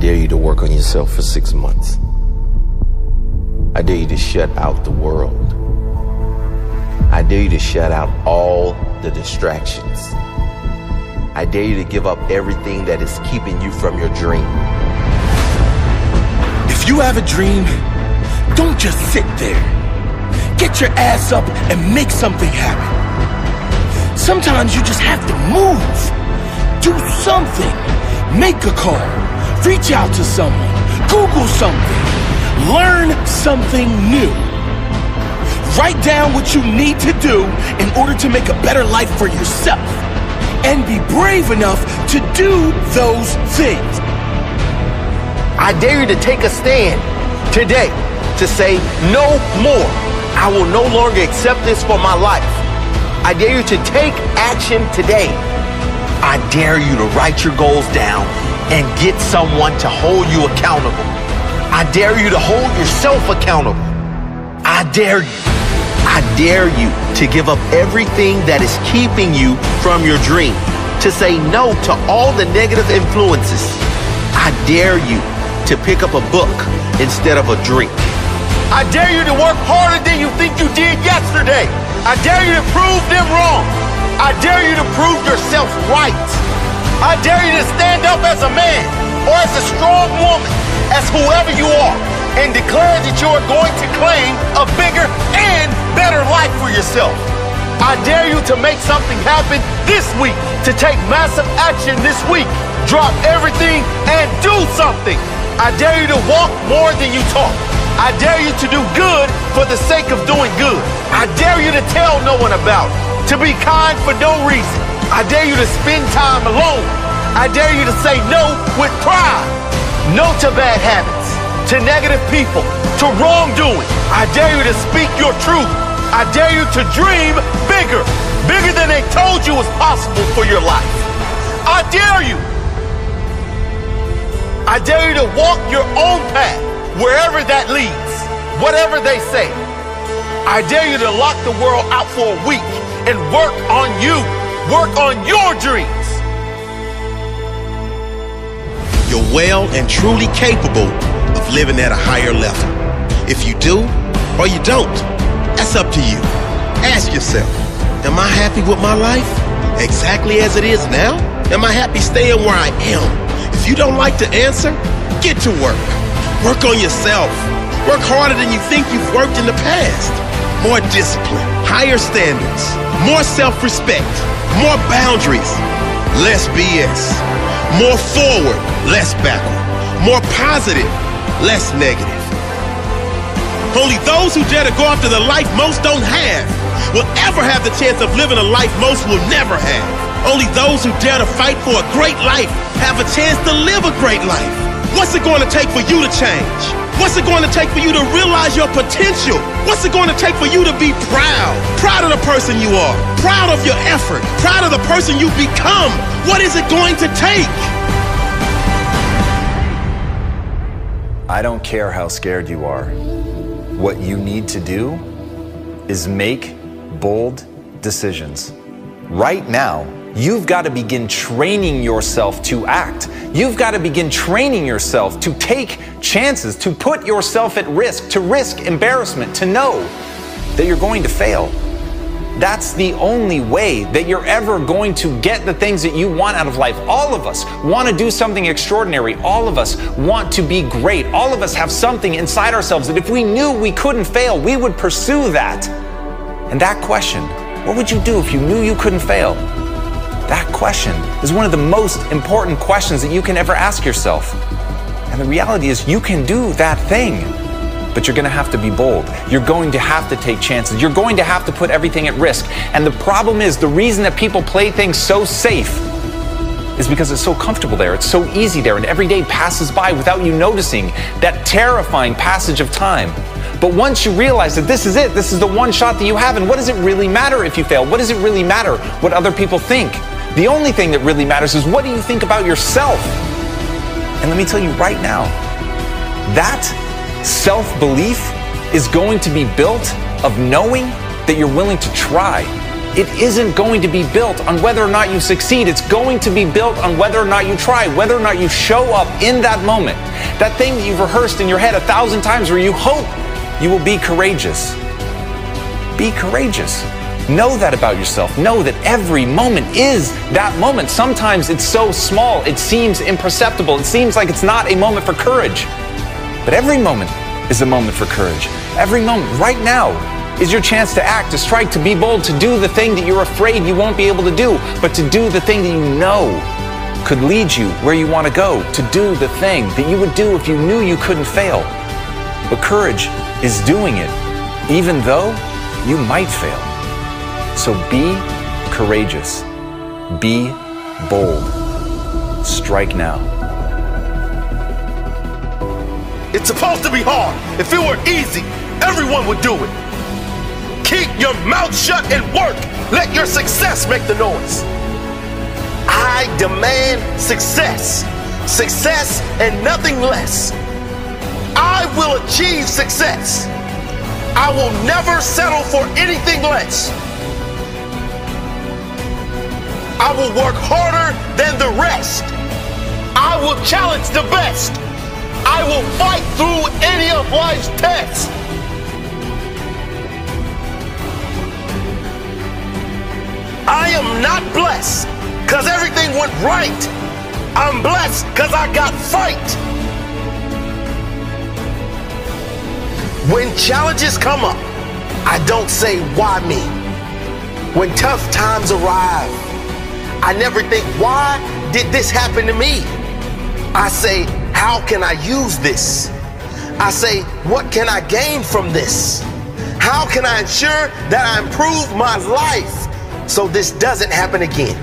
dare you to work on yourself for 6 months. I dare you to shut out the world. I dare you to shut out all the distractions. I dare you to give up everything that is keeping you from your dream. If you have a dream, don't just sit there. Get your ass up and make something happen. Sometimes you just have to move. Do something. Make a call. Reach out to someone. Google something. Learn something new. Write down what you need to do in order to make a better life for yourself. And be brave enough to do those things. I dare you to take a stand today to say no more. I will no longer accept this for my life. I dare you to take action today. I dare you to write your goals down and get someone to hold you accountable. I dare you to hold yourself accountable. I dare you to give up everything that is keeping you from your dream, to say no to all the negative influences. I dare you to pick up a book instead of a drink. I dare you to work harder than you think you did yesterday. I dare you to prove them wrong. I dare you to prove yourself right. I dare you to stand up as a man or as a strong woman, as whoever you are, and declare that you are going to claim a bigger and better life for yourself. I dare you to make something happen this week, to take massive action this week. Drop everything and do something. I dare you to walk more than you talk. I dare you to do good for the sake of doing good. I dare you to tell no one about it, to be kind for no reason. I dare you to spend time alone. I dare you to say no with pride. No to bad habits, to negative people, to wrongdoing. I dare you to speak your truth. I dare you to dream bigger, bigger than they told you was possible for your life. I dare you. I dare you to walk your own path, wherever that leads, whatever they say. I dare you to lock the world out for a week and work on you, work on your dreams. You're well and truly capable of living at a higher level. If you do or you don't, that's up to you. Ask yourself, am I happy with my life exactly as it is now? Am I happy staying where I am? If you don't like the answer, get to work. Work on yourself. Work harder than you think you've worked in the past. More discipline, higher standards, more self-respect, more boundaries, less BS. More forward, less backward. More positive, less negative. Only those who dare to go after the life most don't have will ever have the chance of living a life most will never have. Only those who dare to fight for a great life have a chance to live a great life. What's it going to take for you to change? What's it going to take for you to realize your potential? What's it going to take for you to be proud? Proud of the person you are. Proud of your effort. Proud of the person you become. What is it going to take? I don't care how scared you are. What you need to do is make bold decisions. Right now, you've got to begin training yourself to act. You've got to begin training yourself to take chances, to put yourself at risk, to risk embarrassment, to know that you're going to fail. That's the only way that you're ever going to get the things that you want out of life. All of us want to do something extraordinary. All of us want to be great. All of us have something inside ourselves that if we knew we couldn't fail, we would pursue that. And that question, what would you do if you knew you couldn't fail? That question is one of the most important questions that you can ever ask yourself. And the reality is you can do that thing, but you're going to have to be bold. You're going to have to take chances. You're going to have to put everything at risk. And the problem is the reason that people play things so safe is because it's so comfortable there. It's so easy there. And every day passes by without you noticing that terrifying passage of time. But once you realize that this is it, this is the one shot that you have, and what does it really matter if you fail? What does it really matter what other people think? The only thing that really matters is what do you think about yourself? And let me tell you right now, that self-belief is going to be built of knowing that you're willing to try. it isn't going to be built on whether or not you succeed. It's going to be built on whether or not you try, whether or not you show up in that moment. That thing that you've rehearsed in your head 1,000 times where you hope you will be courageous. Be courageous. Know that about yourself. Know that every moment is that moment. Sometimes it's so small, it seems imperceptible. It seems like it's not a moment for courage. But every moment is a moment for courage. Every moment, right now, is your chance to act, to strike, to be bold, to do the thing that you're afraid you won't be able to do, but to do the thing that you know could lead you where you want to go, to do the thing that you would do if you knew you couldn't fail. But courage is doing it, even though you might fail. So be courageous. Be bold. Strike now. It's supposed to be hard. If it were easy, everyone would do it. Keep your mouth shut and work. Let your success make the noise. I demand success. Success and nothing less. I will achieve success. I will never settle for anything less. I will work harder than the rest. I will challenge the best. I will fight through any of life's tests. I am not blessed because everything went right. I'm blessed because I got fight. When challenges come up, I don't say, why me? When tough times arrive, I never think, why did this happen to me? I say, how can I use this? I say, what can I gain from this? How can I ensure that I improve my life so this doesn't happen again?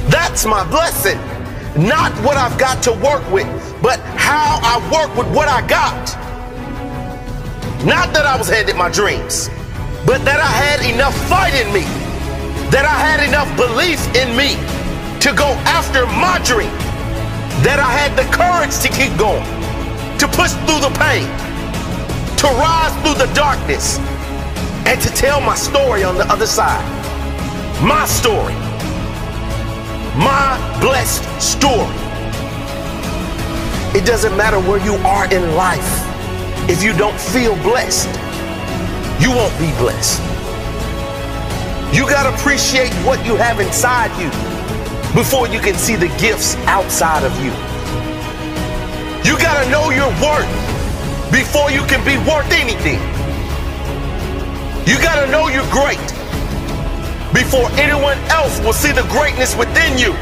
That's my blessing. Not what I've got to work with, but how I work with what I got. Not that I was handed my dreams, but that I had enough fight in me, that I had enough belief in me to go after my dream, that I had the courage to keep going, to push through the pain, to rise through the darkness, and to tell my story on the other side. My story. My blessed story. It doesn't matter where you are in life. If you don't feel blessed, you won't be blessed. You gotta appreciate what you have inside you before you can see the gifts outside of you. You gotta know your worth before you can be worth anything. You gotta know you're great before anyone else will see the greatness within you.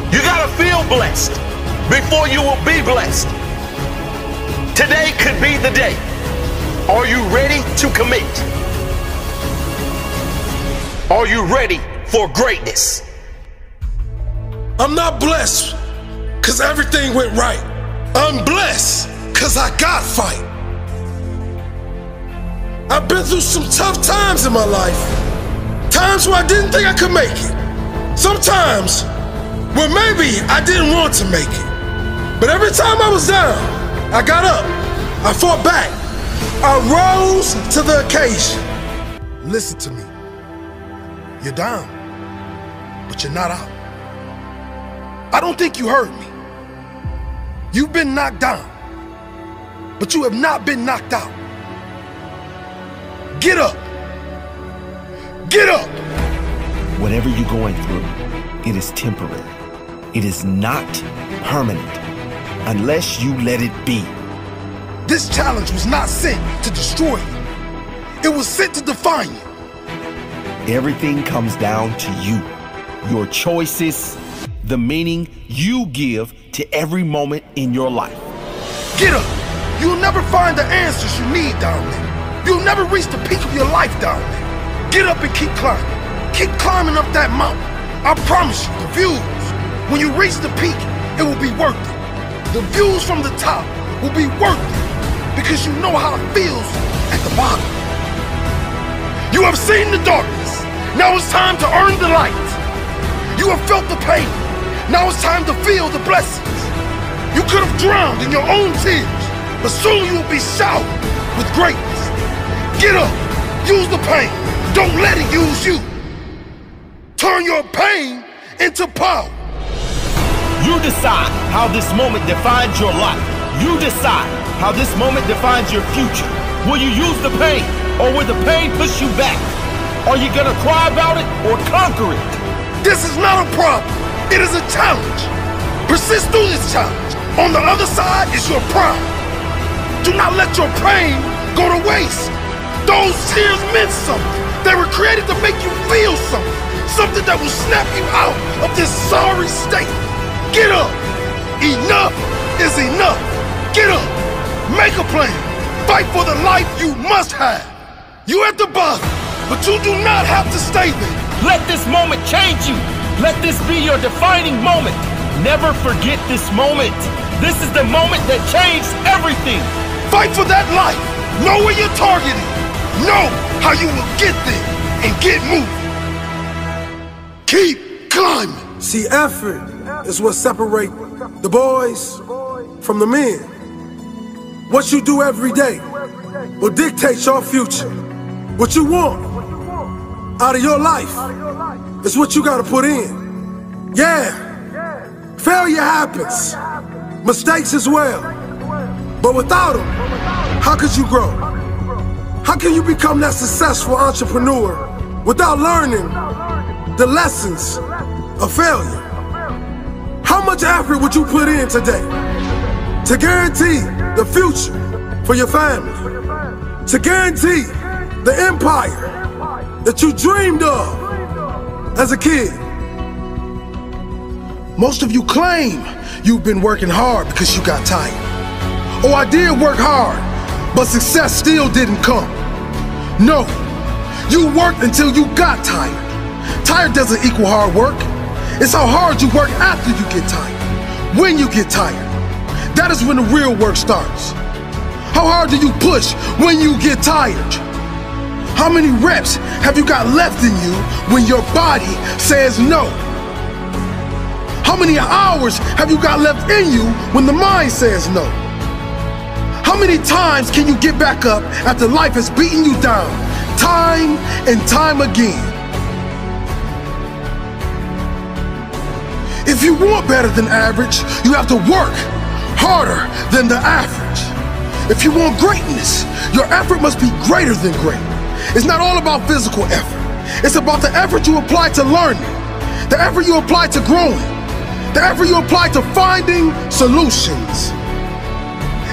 You gotta feel blessed before you will be blessed. Today could be the day. Are you ready to commit? Are you ready for greatness? I'm not blessed because everything went right. I'm blessed because I got fight. I've been through some tough times in my life. Times where I didn't think I could make it. Sometimes where maybe I didn't want to make it. But every time I was down, I got up. I fought back. I rose to the occasion. Listen to me. You're down, but you're not out. I don't think you heard me. You've been knocked down, but you have not been knocked out. Get up. Get up. Whatever you're going through, it is temporary. It is not permanent unless you let it be. This challenge was not sent to destroy you. It was sent to define you. Everything comes down to you. Your choices, the meaning you give to every moment in your life. Get up. You'll never find the answers you need down there. You'll never reach the peak of your life down there. Get up and keep climbing. Keep climbing up that mountain. I promise you, the views, when you reach the peak, it will be worth it. The views from the top will be worth it because you know how it feels at the bottom. You have seen the darkness. Now it's time to earn the light. You have felt the pain. Now it's time to feel the blessings. You could have drowned in your own tears, but soon you will be showered with greatness. Get up. Use the pain. Don't let it use you. Turn your pain into power. You decide how this moment defines your life. You decide how this moment defines your future. Will you use the pain, or will the pain push you back? Are you gonna cry about it or conquer it? This is not a problem. It is a challenge. Persist through this challenge. On the other side is your pride. Do not let your pain go to waste. Those tears meant something. They were created to make you feel something. Something that will snap you out of this sorry state. Get up. Enough is enough. Get up. Make a plan. Fight for the life you must have. You at the bottom, but you do not have to stay there. Let this moment change you. Let this be your defining moment. Never forget this moment. This is the moment that changed everything. Fight for that life. Know where you're targeting. Know how you will get there and get moving. Keep climbing. See, effort is what separates the boys from the men. What you do every day will dictate your future. What you want out of your life is what you gotta put in. Yeah, failure happens, mistakes as well. But without them, how could you grow? How can you become that successful entrepreneur without learning the lessons of failure? How much effort would you put in today to guarantee the future for your family? To guarantee the empire that you dreamed of as a kid? Most of you claim you've been working hard because you got tired. Oh, I did work hard, but success still didn't come. No, you worked until you got tired. Tired doesn't equal hard work. It's how hard you work after you get tired. When you get tired, that is when the real work starts. How hard do you push when you get tired? How many reps have you got left in you when your body says no? How many hours have you got left in you when the mind says no? How many times can you get back up after life has beaten you down, time and time again? If you want better than average, you have to work harder than the average. If you want greatness, your effort must be greater than great. It's not all about physical effort. It's about the effort you apply to learning, the effort you apply to growing, the effort you apply to finding solutions.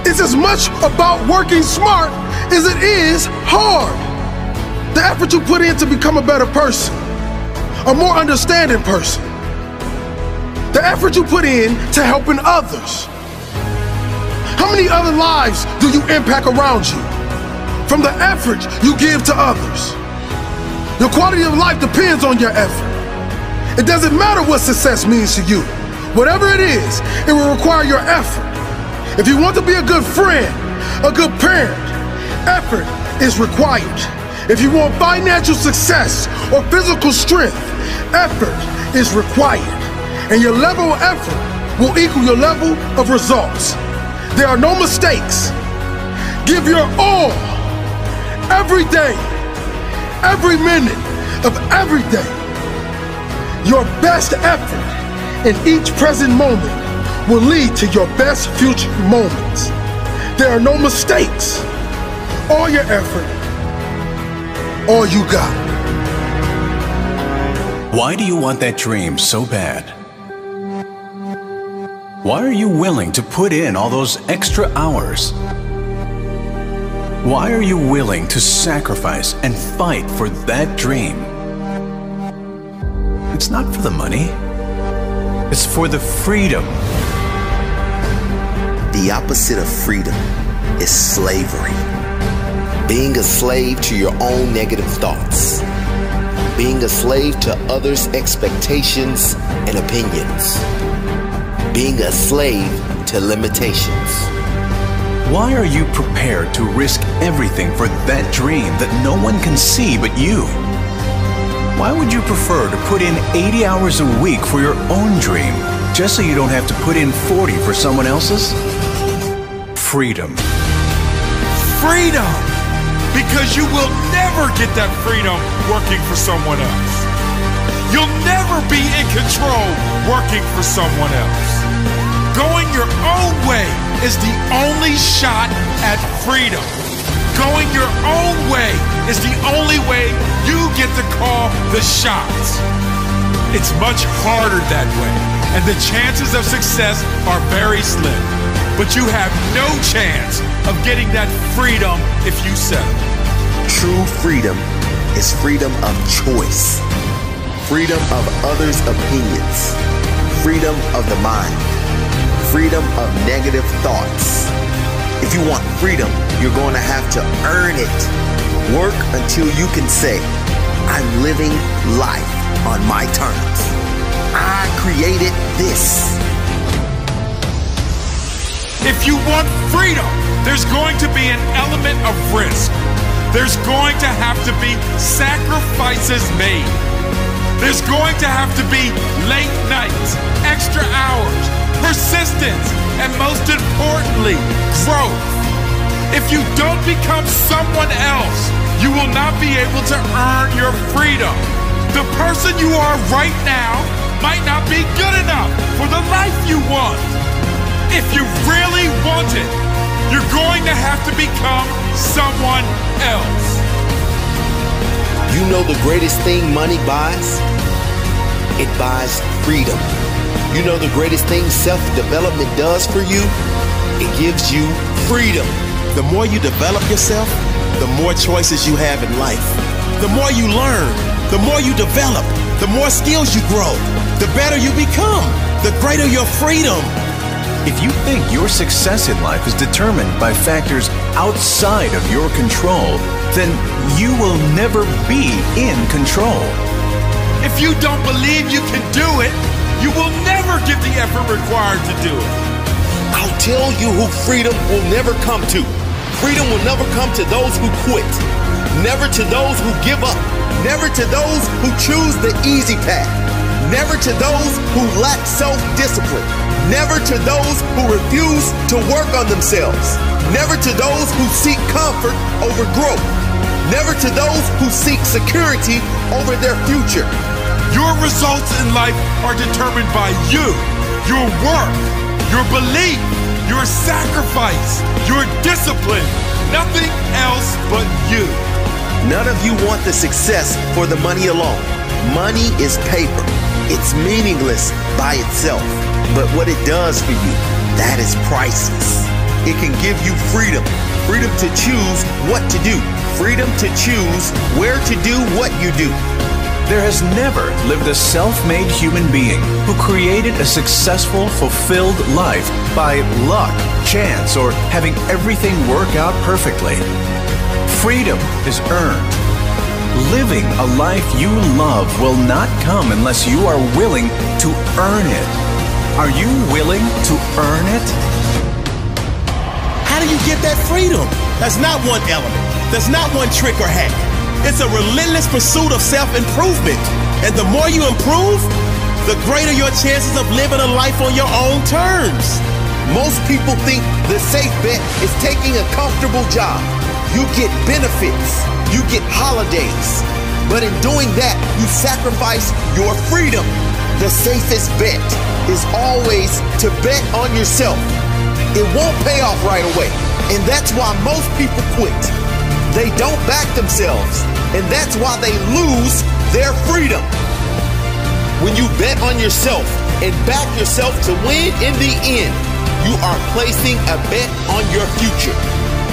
It's as much about working smart as it is hard. The effort you put in to become a better person, a more understanding person. The effort you put in to helping others. How many other lives do you impact around you from the effort you give to others? Your quality of life depends on your effort. It doesn't matter what success means to you. Whatever it is, it will require your effort. If you want to be a good friend, a good parent, effort is required. If you want financial success or physical strength, effort is required. And your level of effort will equal your level of results. There are no mistakes. Give your all, every day, every minute of every day. Your best effort in each present moment will lead to your best future moments. There are no mistakes. All your effort, all you got. Why do you want that dream so bad? Why are you willing to put in all those extra hours? Why are you willing to sacrifice and fight for that dream? It's not for the money. It's for the freedom. The opposite of freedom is slavery. Being a slave to your own negative thoughts. Being a slave to others' expectations and opinions. Being a slave to limitations. Why are you prepared to risk everything for that dream that no one can see but you? Why would you prefer to put in 80 hours a week for your own dream just so you don't have to put in 40 for someone else's? Freedom. Freedom! because you will never get that freedom working for someone else. You'll never be in control working for someone else. Going your own way is the only shot at freedom. Going your own way is the only way you get to call the shots. It's much harder that way, and the chances of success are very slim. But you have no chance of getting that freedom if you settle. True freedom is freedom of choice, freedom of others' opinions, freedom of the mind, freedom of negative thoughts. If you want freedom, you're going to have to earn it. Work until you can say, I'm living life on my terms. I created this. If you want freedom, there's going to be an element of risk. There's going to have to be sacrifices made. There's going to have to be late nights, extra hours, persistence, and most importantly, growth. If you don't become someone else, you will not be able to earn your freedom. The person you are right now might not be good enough for the life you want. If you really want it, you're going to have to become someone else. You know the greatest thing money buys? It buys freedom. You know the greatest thing self-development does for you? It gives you freedom. The more you develop yourself, the more choices you have in life. The more you learn, the more you develop, the more skills you grow, the better you become, the greater your freedom. If you think your success in life is determined by factors outside of your control, then you will never be in control. If you don't believe you can do it, you will never give the effort required to do it. I'll tell you who freedom will never come to. Freedom will never come to those who quit. Never to those who give up. Never to those who choose the easy path. Never to those who lack self-discipline. Never to those who refuse to work on themselves. Never to those who seek comfort over growth. Never to those who seek security over their future. Your results in life are determined by you, your work, your belief, your sacrifice, your discipline. Nothing else but you. None of you want the success for the money alone. Money is paper. It's meaningless by itself. But what it does for you, that is priceless. It can give you freedom. Freedom to choose what to do. Freedom to choose where to do what you do. There has never lived a self-made human being who created a successful, fulfilled life by luck, chance, or having everything work out perfectly. Freedom is earned. Living a life you love will not come unless you are willing to earn it. Are you willing to earn it? How do you get that freedom? That's not one element. That's not one trick or hack. It's a relentless pursuit of self-improvement. And the more you improve, the greater your chances of living a life on your own terms. Most people think the safe bet is taking a comfortable job. You get benefits. You get holidays. But in doing that, you sacrifice your freedom. The safest bet is always to bet on yourself. It won't pay off right away. And that's why most people quit. They don't back themselves. And that's why they lose their freedom. When you bet on yourself and back yourself to win in the end, you are placing a bet on your future.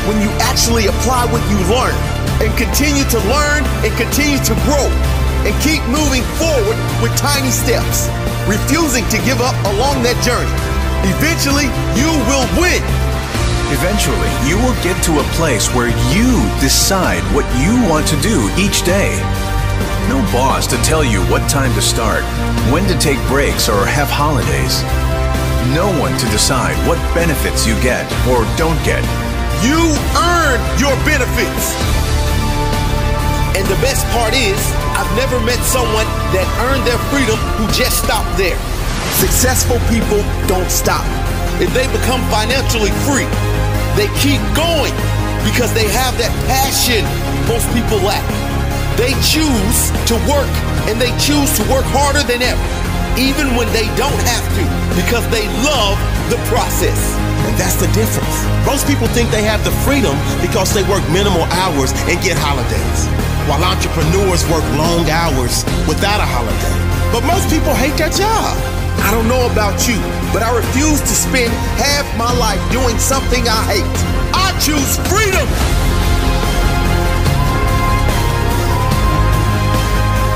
When you actually apply what you learn and continue to learn and continue to grow and keep moving forward with tiny steps, refusing to give up along that journey, eventually you will win. Eventually, you will get to a place where you decide what you want to do each day. No boss to tell you what time to start, when to take breaks or have holidays. No one to decide what benefits you get or don't get. You earn your benefits. And the best part is, I've never met someone that earned their freedom who just stopped there. Successful people don't stop. If they become financially free, they keep going. because they have that passion most people lack. They choose to work, and they choose to work harder than ever, even when they don't have to, because they love the process. And that's the difference. Most people think they have the freedom because they work minimal hours and get holidays, while entrepreneurs work long hours without a holiday. But most people hate their job. I don't know about you, but I refuse to spend half my life doing something I hate. I choose freedom.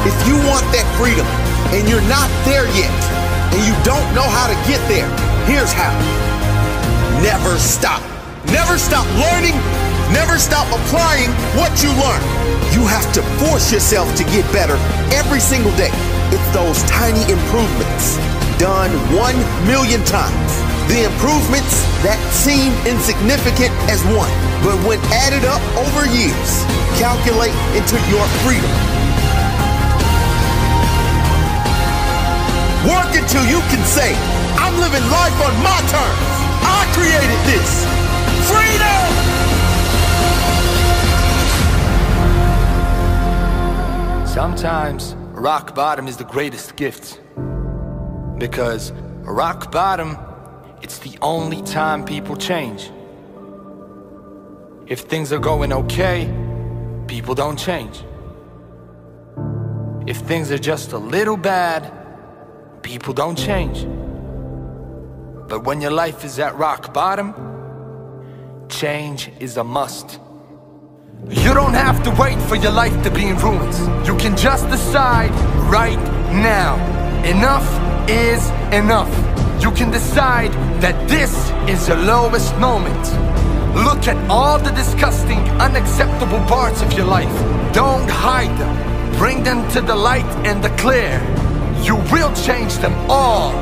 If you want that freedom and you're not there yet, and you don't know how to get there, here's how. Never stop. Never stop learning. Never stop applying what you learn. You have to force yourself to get better every single day. It's those tiny improvements done 1,000,000 times. The improvements that seem insignificant as one, but when added up over years, calculate into your freedom. Work until you can say, I'm living life on my terms. I created this. Freedom! Sometimes rock bottom is the greatest gift. Because rock bottom, it's the only time people change. If things are going okay, people don't change. If things are just a little bad, people don't change. But when your life is at rock bottom, change is a must. You don't have to wait for your life to be in ruins. You can just decide right now. Enough is enough. You can decide that this is your lowest moment. Look at all the disgusting, unacceptable parts of your life. Don't hide them. Bring them to the light and the clear. You will change them all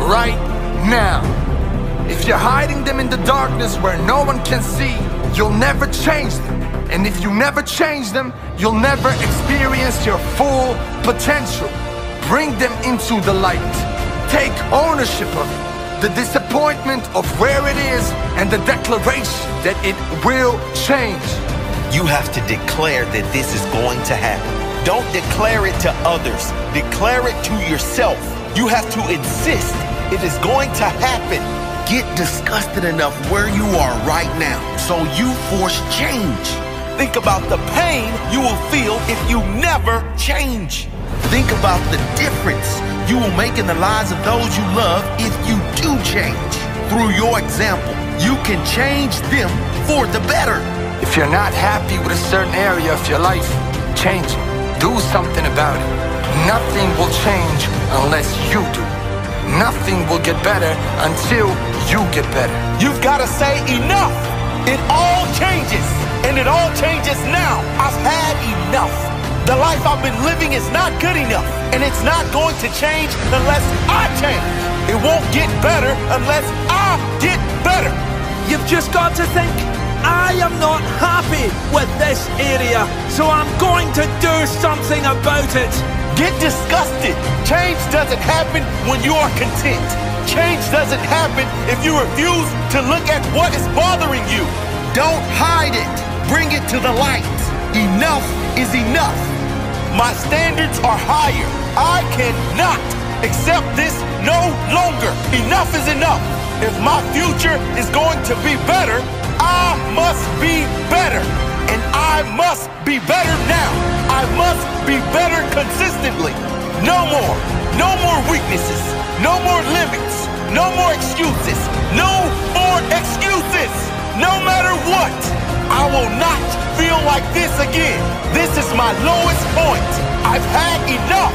right now. If you're hiding them in the darkness where no one can see, you'll never change them. And if you never change them, you'll never experience your full potential. Bring them into the light. Take ownership of it. The disappointment of where it is and the declaration that it will change. You have to declare that this is going to happen. Don't declare it to others. Declare it to yourself. You have to insist it is going to happen. Get disgusted enough where you are right now so you force change. Think about the pain you will feel if you never change. Think about the difference you will make in the lives of those you love if you do change. Through your example, you can change them for the better. If you're not happy with a certain area of your life, change it. Do something about it. Nothing will change unless you do. Nothing will get better until you get better. You've got to say enough. It all changes, and it all changes now. I've had enough. The life I've been living is not good enough, and it's not going to change unless I change. It won't get better unless I get better. You've just got to think, I am not happy with this area, so I'm going to do something about it. Get disgusted. Change doesn't happen when you are content. Change doesn't happen if you refuse to look at what is bothering you. Don't hide it. Bring it to the light. Enough is enough. My standards are higher. I cannot accept this no longer. Enough is enough. If my future is going to be better, I must be better. And I must be better now. I must be better consistently. No more. No more weaknesses. No more limits. No more excuses. No more excuses. No matter what, I will not feel like this again. This is my lowest point. I've had enough.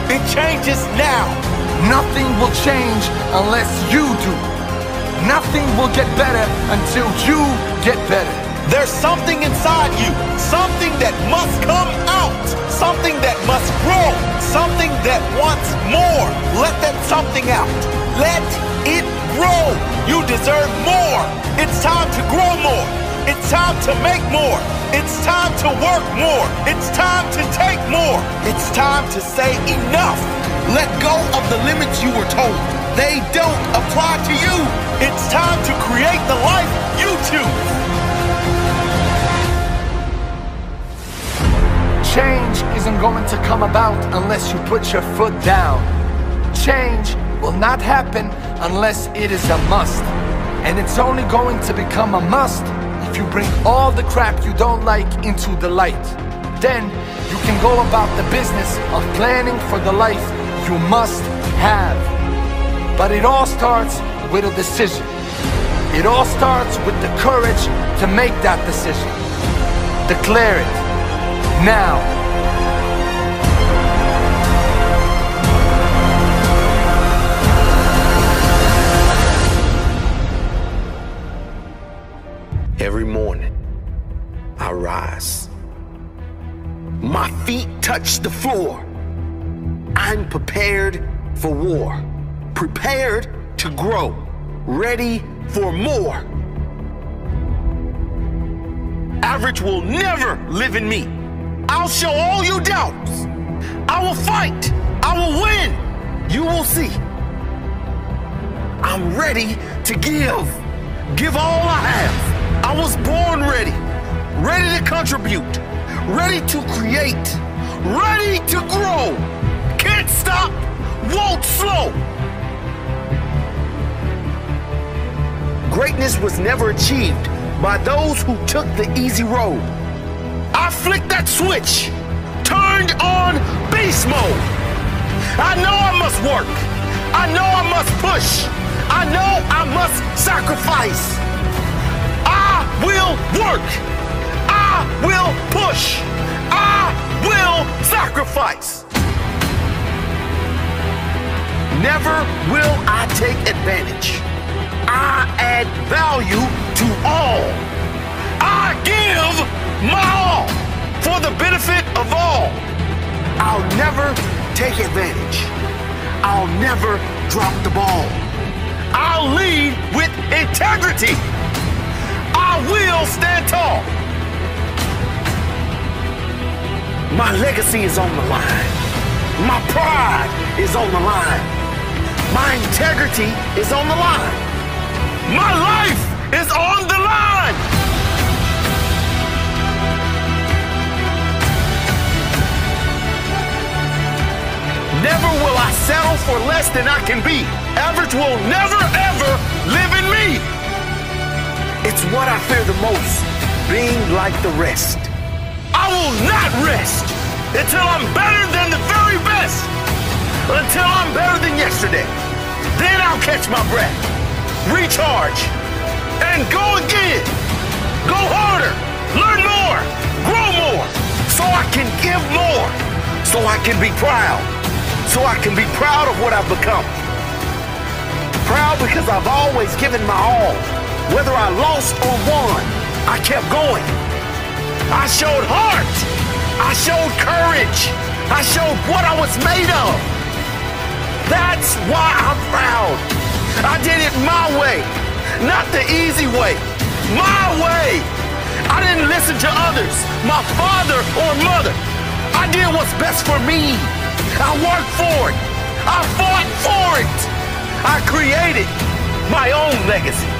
It changes now. Nothing will change unless you do. Nothing will get better until you get better. There's something inside you, something that must come out, something that must grow, something that wants more. Let that something out. Let it grow. You deserve more. It's time to grow more. It's time to make more. It's time to work more. It's time to take more. It's time to say enough. Let go of the limits you were told. They don't apply to you. It's time to create the life you choose. Change isn't going to come about unless you put your foot down. Change will not happen unless it is a must. And it's only going to become a must if you bring all the crap you don't like into the light. Then you can go about the business of planning for the life you must have. But it all starts with a decision. It all starts with the courage to make that decision. Declare it now. Every morning, I rise. My feet touch the floor. I'm prepared for war, prepared to grow, ready for more. Average will never live in me. I'll show all your doubts. I will fight. I will win. You will see. I'm ready to give all I have. I was born ready, ready to contribute, ready to create, ready to grow. Can't stop, won't slow. Greatness was never achieved by those who took the easy road. I flicked that switch, turned on beast mode. I know I must work. I know I must push. I know I must sacrifice. I will work. I will push. I will sacrifice. Never will I take advantage. I add value to all. I give my all for the benefit of all. I'll never take advantage. I'll never drop the ball. I'll lead with integrity. I will stand tall. My legacy is on the line. My pride is on the line. My integrity is on the line. My life is on the line. Never will I settle for less than I can be. Average will never ever live in me. It's what I fear the most, being like the rest. I will not rest until I'm better than the very best. Until I'm better than yesterday. Then I'll catch my breath, recharge, and go again. Go harder, learn more, grow more, so I can give more, so I can be proud, so I can be proud of what I've become. Proud because I've always given my all. Whether I lost or won, I kept going. I showed heart. I showed courage. I showed what I was made of. That's why I'm proud. I did it my way, not the easy way. My way. I didn't listen to others, my father or mother. I did what's best for me. I worked for it. I fought for it. I created my own legacy.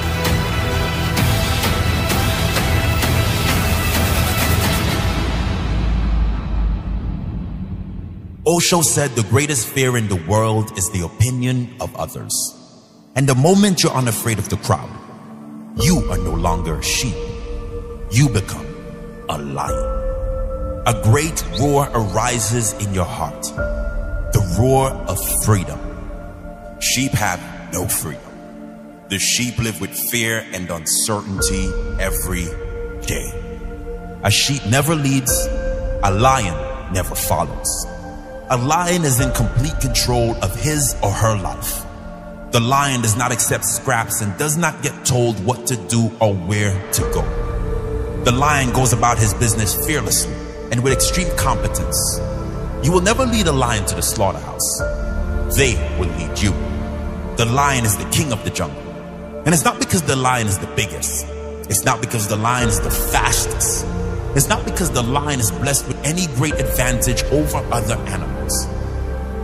Osho said the greatest fear in the world is the opinion of others. And the moment you're unafraid of the crowd, you are no longer a sheep. You become a lion. A great roar arises in your heart. The roar of freedom. Sheep have no freedom. The sheep live with fear and uncertainty every day. A sheep never leads. A lion never follows. A lion is in complete control of his or her life. The lion does not accept scraps and does not get told what to do or where to go. The lion goes about his business fearlessly and with extreme competence. You will never lead a lion to the slaughterhouse. They will lead you. The lion is the king of the jungle. And it's not because the lion is the biggest. It's not because the lion is the fastest. It's not because the lion is blessed with any great advantage over other animals.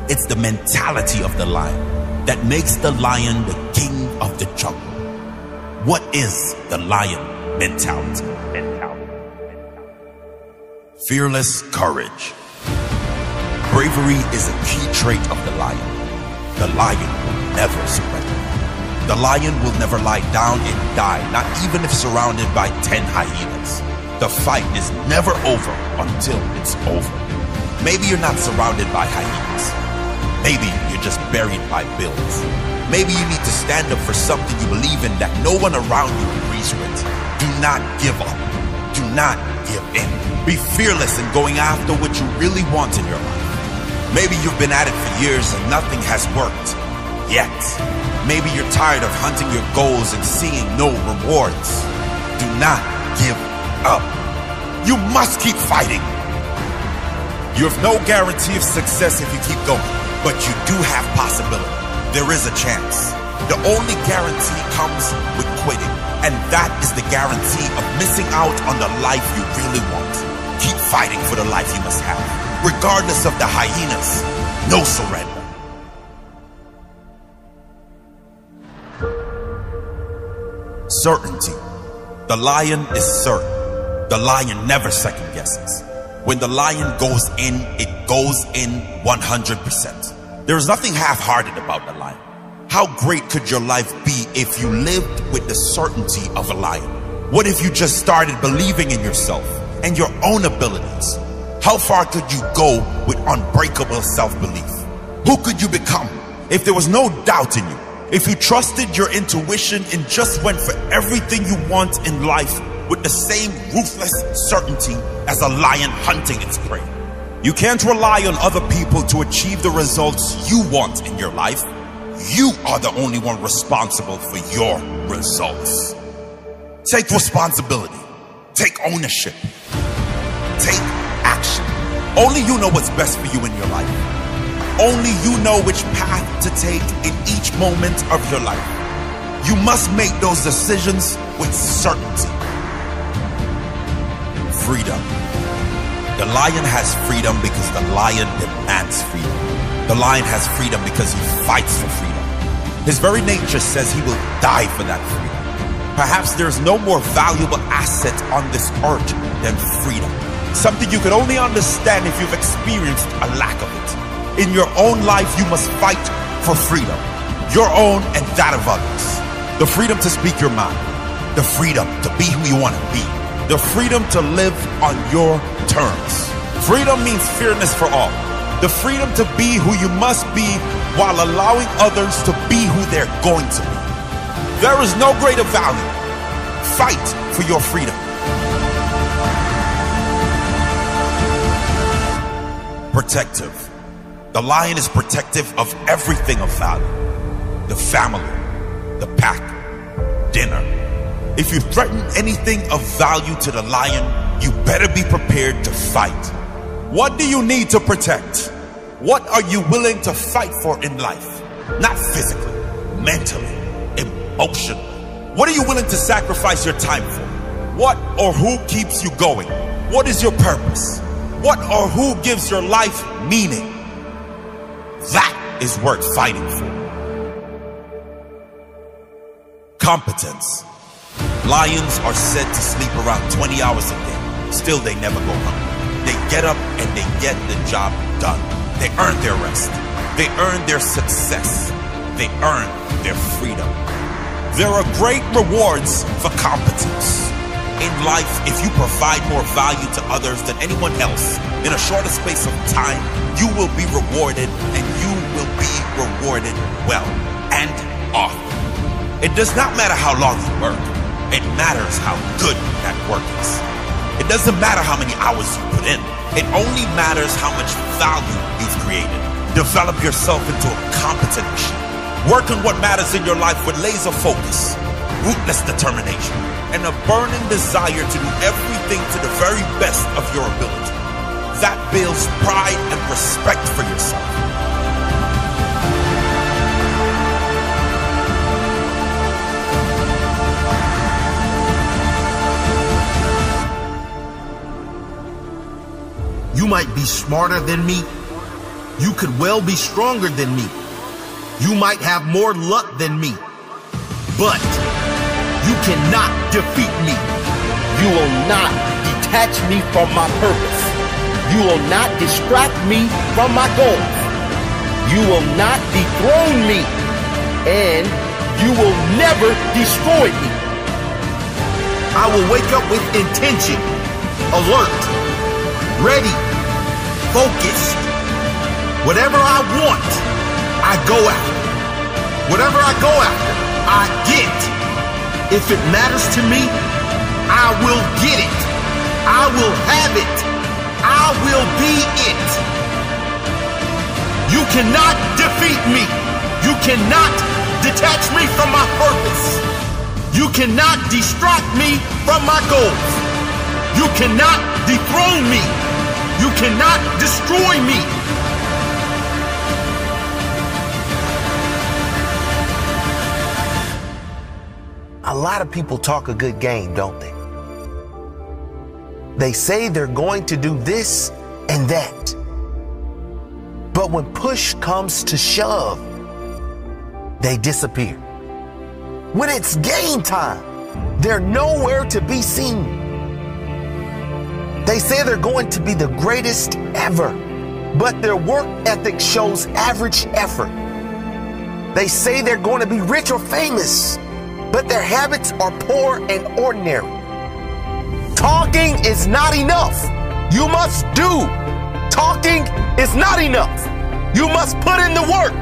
It's the mentality of the lion that makes the lion the king of the jungle. What is the lion mentality? Fearless courage. Bravery is a key trait of the lion. The lion will never surrender. The lion will never lie down and die, not even if surrounded by 10 hyenas. The fight is never over until it's over. Maybe you're not surrounded by hyenas. Maybe you're just buried by bills. Maybe you need to stand up for something you believe in that no one around you agrees with. Do not give up. Do not give in. Be fearless in going after what you really want in your life. Maybe you've been at it for years and nothing has worked yet. Maybe you're tired of hunting your goals and seeing no rewards. Do not give up. You must keep fighting. You have no guarantee of success if you keep going, but you do have possibility. There is a chance. The only guarantee comes with quitting, and that is the guarantee of missing out on the life you really want. Keep fighting for the life you must have. Regardless of the hyenas, no surrender. Certainty. The lion is certain. The lion never second guesses. When the lion goes in, it goes in 100%. There is nothing half-hearted about the lion. How great could your life be if you lived with the certainty of a lion? What if you just started believing in yourself and your own abilities? How far could you go with unbreakable self-belief? Who could you become if there was no doubt in you? If you trusted your intuition and just went for everything you want in life with the same ruthless certainty as a lion hunting its prey. You can't rely on other people to achieve the results you want in your life. You are the only one responsible for your results. Take responsibility. Take ownership. Take action. Only you know what's best for you in your life. Only you know which path to take in each moment of your life. You must make those decisions with certainty. Freedom. The lion has freedom because the lion demands freedom. The lion has freedom because he fights for freedom. His very nature says he will die for that freedom. Perhaps there's no more valuable asset on this earth than freedom. Something you can only understand if you've experienced a lack of it. In your own life, you must fight for freedom. Your own and that of others. The freedom to speak your mind. The freedom to be who you want to be. The freedom to live on your terms. Freedom means fairness for all. The freedom to be who you must be while allowing others to be who they're going to be. There is no greater value. Fight for your freedom. Protective. The lion is protective of everything of value. The family, the pack, dinner. If you threaten anything of value to the lion, you better be prepared to fight. What do you need to protect? What are you willing to fight for in life? Not physically, mentally, emotionally. What are you willing to sacrifice your time for? What or who keeps you going? What is your purpose? What or who gives your life meaning? That is worth fighting for. Competence. Lions are said to sleep around 20 hours a day. Still, they never go hungry. They get up and they get the job done. They earn their rest. They earn their success. They earn their freedom. There are great rewards for competence. In life, if you provide more value to others than anyone else in a shorter space of time, you will be rewarded, and you will be rewarded well and often. It does not matter how long you work. It matters how good that work is. It doesn't matter how many hours you put in. It only matters how much value you've created. Develop yourself into a competent machine. Work on what matters in your life with laser focus, ruthless determination, and a burning desire to do everything to the very best of your ability. That builds pride and respect for yourself. You might be smarter than me. You could well be stronger than me. You might have more luck than me. But you cannot defeat me. You will not be detach me from my purpose. You will not distract me from my goals. You will not dethrone me, and you will never destroy me. I will wake up with intention, alert, ready, focused. Whatever I want, I go after. Whatever I go after, I get. If it matters to me, I will get it. I will have it. I will be it. You cannot defeat me. You cannot detach me from my purpose. You cannot distract me from my goals. You cannot dethrone me. You cannot destroy me. A lot of people talk a good game, don't they? They say they're going to do this and that. But when push comes to shove, they disappear. When it's game time, they're nowhere to be seen. They say they're going to be the greatest ever, but their work ethic shows average effort. They say they're going to be rich or famous, but their habits are poor and ordinary. Talking is not enough. You must do. Talking is not enough. You must put in the work.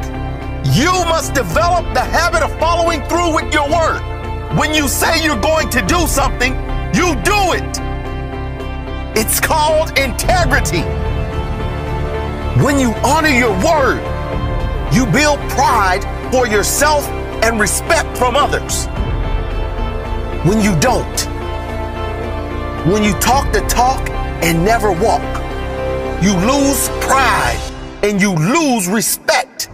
You must develop the habit of following through with your word. When you say you're going to do something, you do it. It's called integrity. When you honor your word, you build pride for yourself and respect from others. When you don't, when you talk the talk and never walk, you lose pride and you lose respect.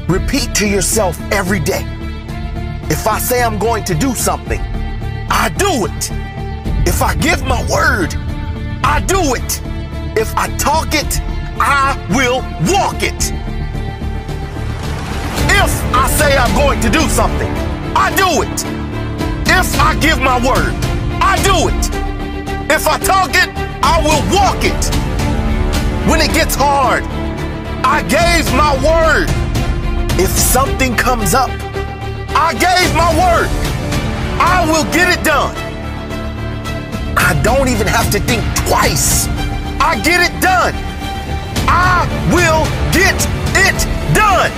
Repeat to yourself every day. If I say I'm going to do something, I do it. If I give my word, I do it. If I talk it, I will walk it. If I say I'm going to do something, I do it. If I give my word, I do it. If I talk it, I will walk it. When it gets hard, I gave my word. If something comes up, I gave my word. I will get it done. I don't even have to think twice. I get it done. I will get it done.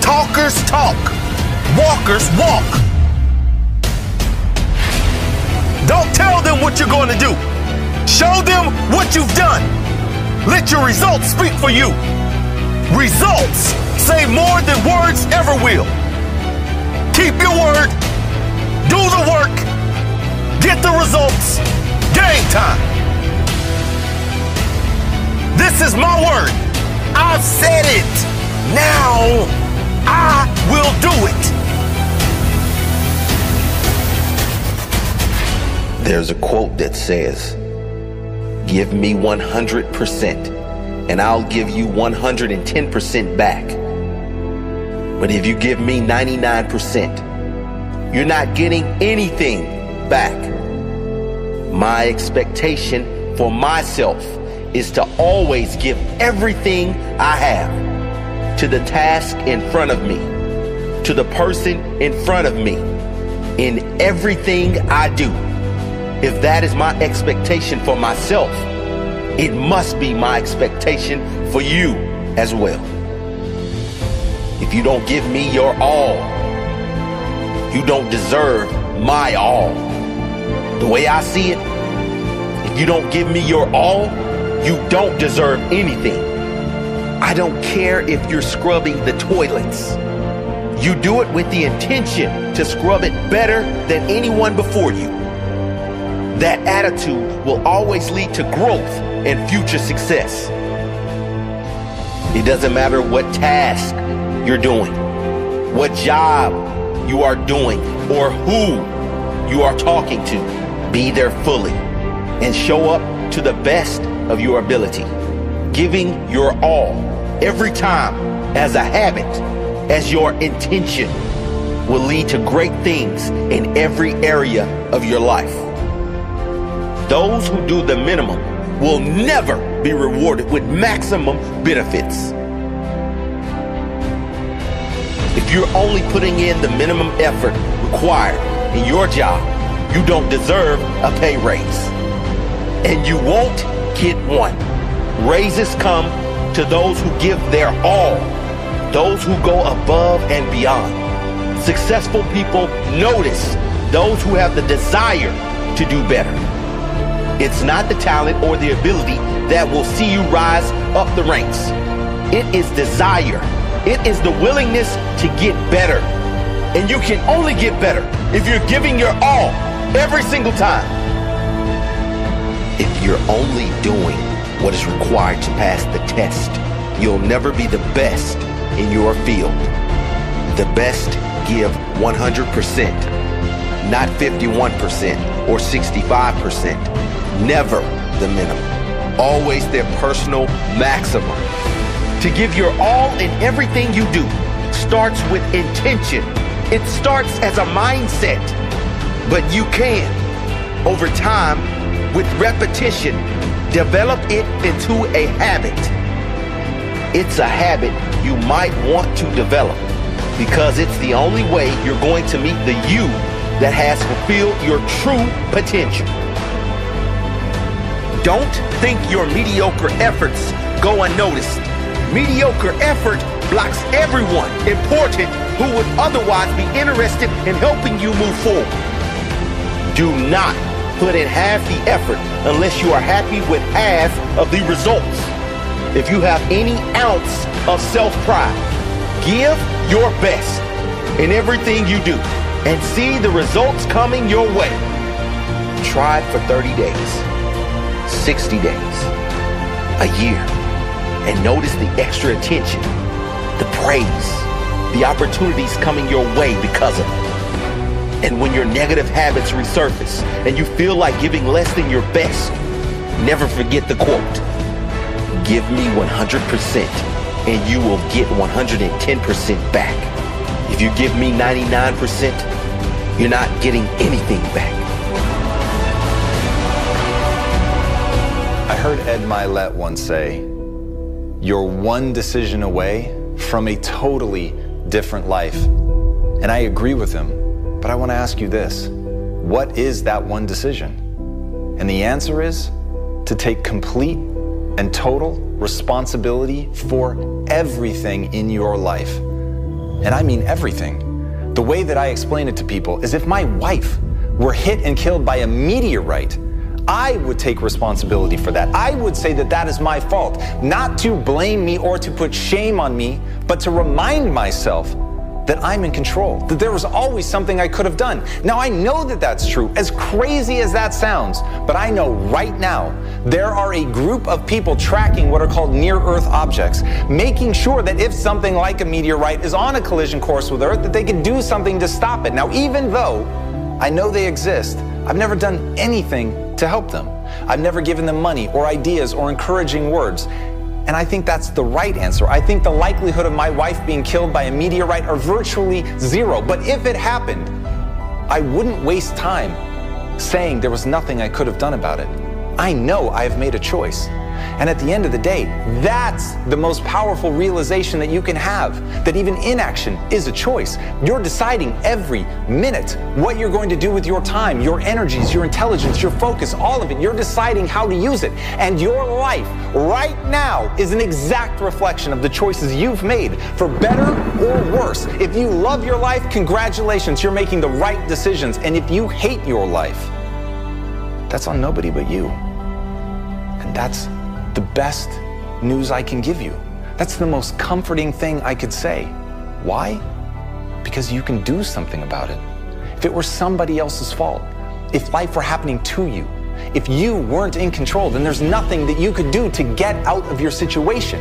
Talkers talk. Walkers walk. Don't tell them what you're going to do. Show them what you've done. Let your results speak for you. Results say more than words ever will. Keep your word. Do the work. Get the results. Game time. This is my word. I've said it. Now I will do it. There's a quote that says, "Give me 100% and I'll give you 110% back. But if you give me 99%, you're not getting anything back." My expectation for myself is to always give everything I have to the task in front of me, to the person in front of me, in everything I do. If that is my expectation for myself, it must be my expectation for you as well. If you don't give me your all, you don't deserve my all. The way I see it, if you don't give me your all, you don't deserve anything. I don't care if you're scrubbing the toilets. You do it with the intention to scrub it better than anyone before you. That attitude will always lead to growth and future success. It doesn't matter what task you're doing, what job you are doing, or who you are talking to. Be there fully and show up to the best of your ability. Giving your all every time as a habit, as your intention, will lead to great things in every area of your life. Those who do the minimum will never be rewarded with maximum benefits. If you're only putting in the minimum effort required in your job, you don't deserve a pay raise. And you won't get one. Raises come to those who give their all, those who go above and beyond. Successful people notice those who have the desire to do better. It's not the talent or the ability that will see you rise up the ranks. It is desire. It is the willingness to get better. And you can only get better if you're giving your all every single time. If you're only doing what is required to pass the test, you'll never be the best in your field. The best give 100%, not 51% or 65%. Never the minimum. Always their personal maximum. To give your all in everything you do starts with intention. It starts as a mindset. But you can, over time, with repetition, develop it into a habit. It's a habit you might want to develop because it's the only way you're going to meet the you that has fulfilled your true potential. Don't think your mediocre efforts go unnoticed. Mediocre effort blocks everyone important who would otherwise be interested in helping you move forward. Do not put in half the effort unless you are happy with half of the results. If you have any ounce of self-pride, give your best in everything you do and see the results coming your way. Try it for 30 days, 60 days, a year, and notice the extra attention, the praise, the opportunities coming your way because of it. And when your negative habits resurface and you feel like giving less than your best, never forget the quote, give me 100% and you will get 110% back. If you give me 99%, you're not getting anything back. I heard Ed Milet once say, you're one decision away from a totally different life. And I agree with him. But I want to ask you this, what is that one decision? And the answer is to take complete and total responsibility for everything in your life. And I mean everything. The way that I explain it to people is if my wife were hit and killed by a meteorite, I would take responsibility for that. I would say that that is my fault, not to blame me or to put shame on me, but to remind myself that I'm in control, that there was always something I could have done. Now, I know that that's true, as crazy as that sounds, but I know right now there are a group of people tracking what are called near-Earth objects, making sure that if something like a meteorite is on a collision course with Earth, that they can do something to stop it. Now, even though I know they exist, I've never done anything to help them. I've never given them money or ideas or encouraging words. And I think that's the right answer. I think the likelihood of my wife being killed by a meteorite are virtually zero. But if it happened, I wouldn't waste time saying there was nothing I could have done about it. I know I have made a choice. And at the end of the day, that's the most powerful realization that you can have, that even inaction is a choice. You're deciding every minute what you're going to do with your time, your energies, your intelligence, your focus, all of it. You're deciding how to use it. And your life right now is an exact reflection of the choices you've made, for better or worse. If you love your life, congratulations, you're making the right decisions. And if you hate your life, that's on nobody but you. And that's the best news I can give you. That's the most comforting thing I could say. Why? Because you can do something about it. If it were somebody else's fault, if life were happening to you, if you weren't in control, then there's nothing that you could do to get out of your situation.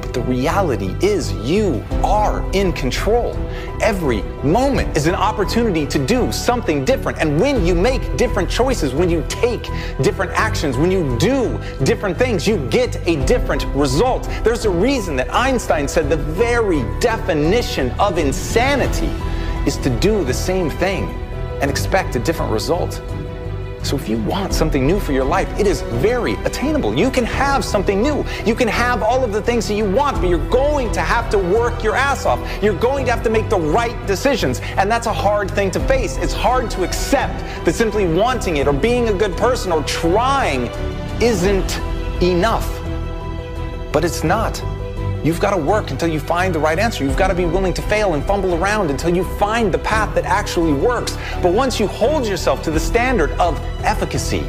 But the reality is you are in control. Every moment is an opportunity to do something different. And when you make different choices, when you take different actions, when you do different things, you get a different result. There's a reason that Einstein said the very definition of insanity is to do the same thing and expect a different result. So if you want something new for your life, it is very attainable. You can have something new. You can have all of the things that you want, but you're going to have to work your ass off. You're going to have to make the right decisions. And that's a hard thing to face. It's hard to accept that simply wanting it or being a good person or trying isn't enough. But it's not. You've got to work until you find the right answer. You've got to be willing to fail and fumble around until you find the path that actually works. But once you hold yourself to the standard of efficacy,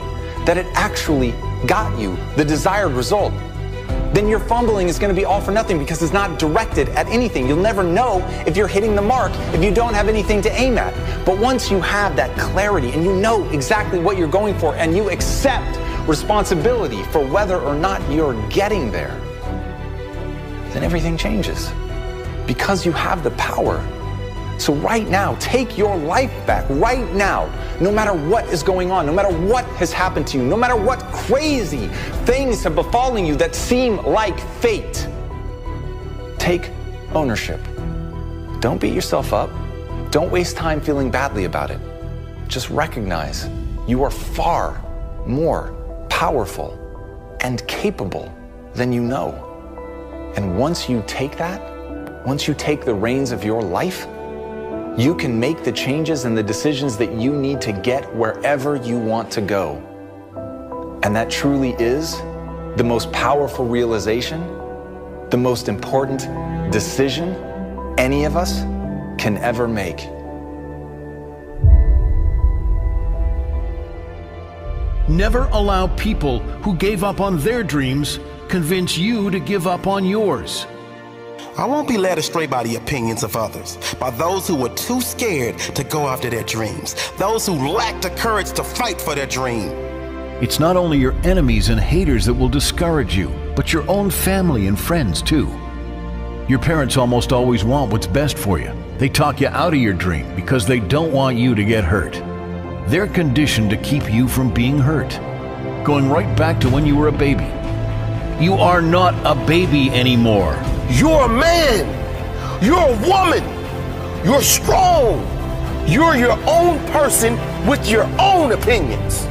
that it actually got you the desired result, then your fumbling is going to be all for nothing because it's not directed at anything. You'll never know if you're hitting the mark if you don't have anything to aim at. But once you have that clarity and you know exactly what you're going for and you accept responsibility for whether or not you're getting there, then everything changes because you have the power. So right now, take your life back right now, no matter what is going on, no matter what has happened to you, no matter what crazy things have befallen you that seem like fate. Take ownership. Don't beat yourself up. Don't waste time feeling badly about it. Just recognize you are far more powerful and capable than you know. And once you take that, once you take the reins of your life, you can make the changes and the decisions that you need to get wherever you want to go. And that truly is the most powerful realization, the most important decision any of us can ever make. Never allow people who gave up on their dreams convince you to give up on yours. I won't be led astray by the opinions of others, by those who were too scared to go after their dreams, those who lacked the courage to fight for their dream. It's not only your enemies and haters that will discourage you, but your own family and friends too. Your parents almost always want what's best for you. They talk you out of your dream because they don't want you to get hurt. They're conditioned to keep you from being hurt, going right back to when you were a baby. You are not a baby anymore. You're a man. You're a woman. You're strong. You're your own person with your own opinions.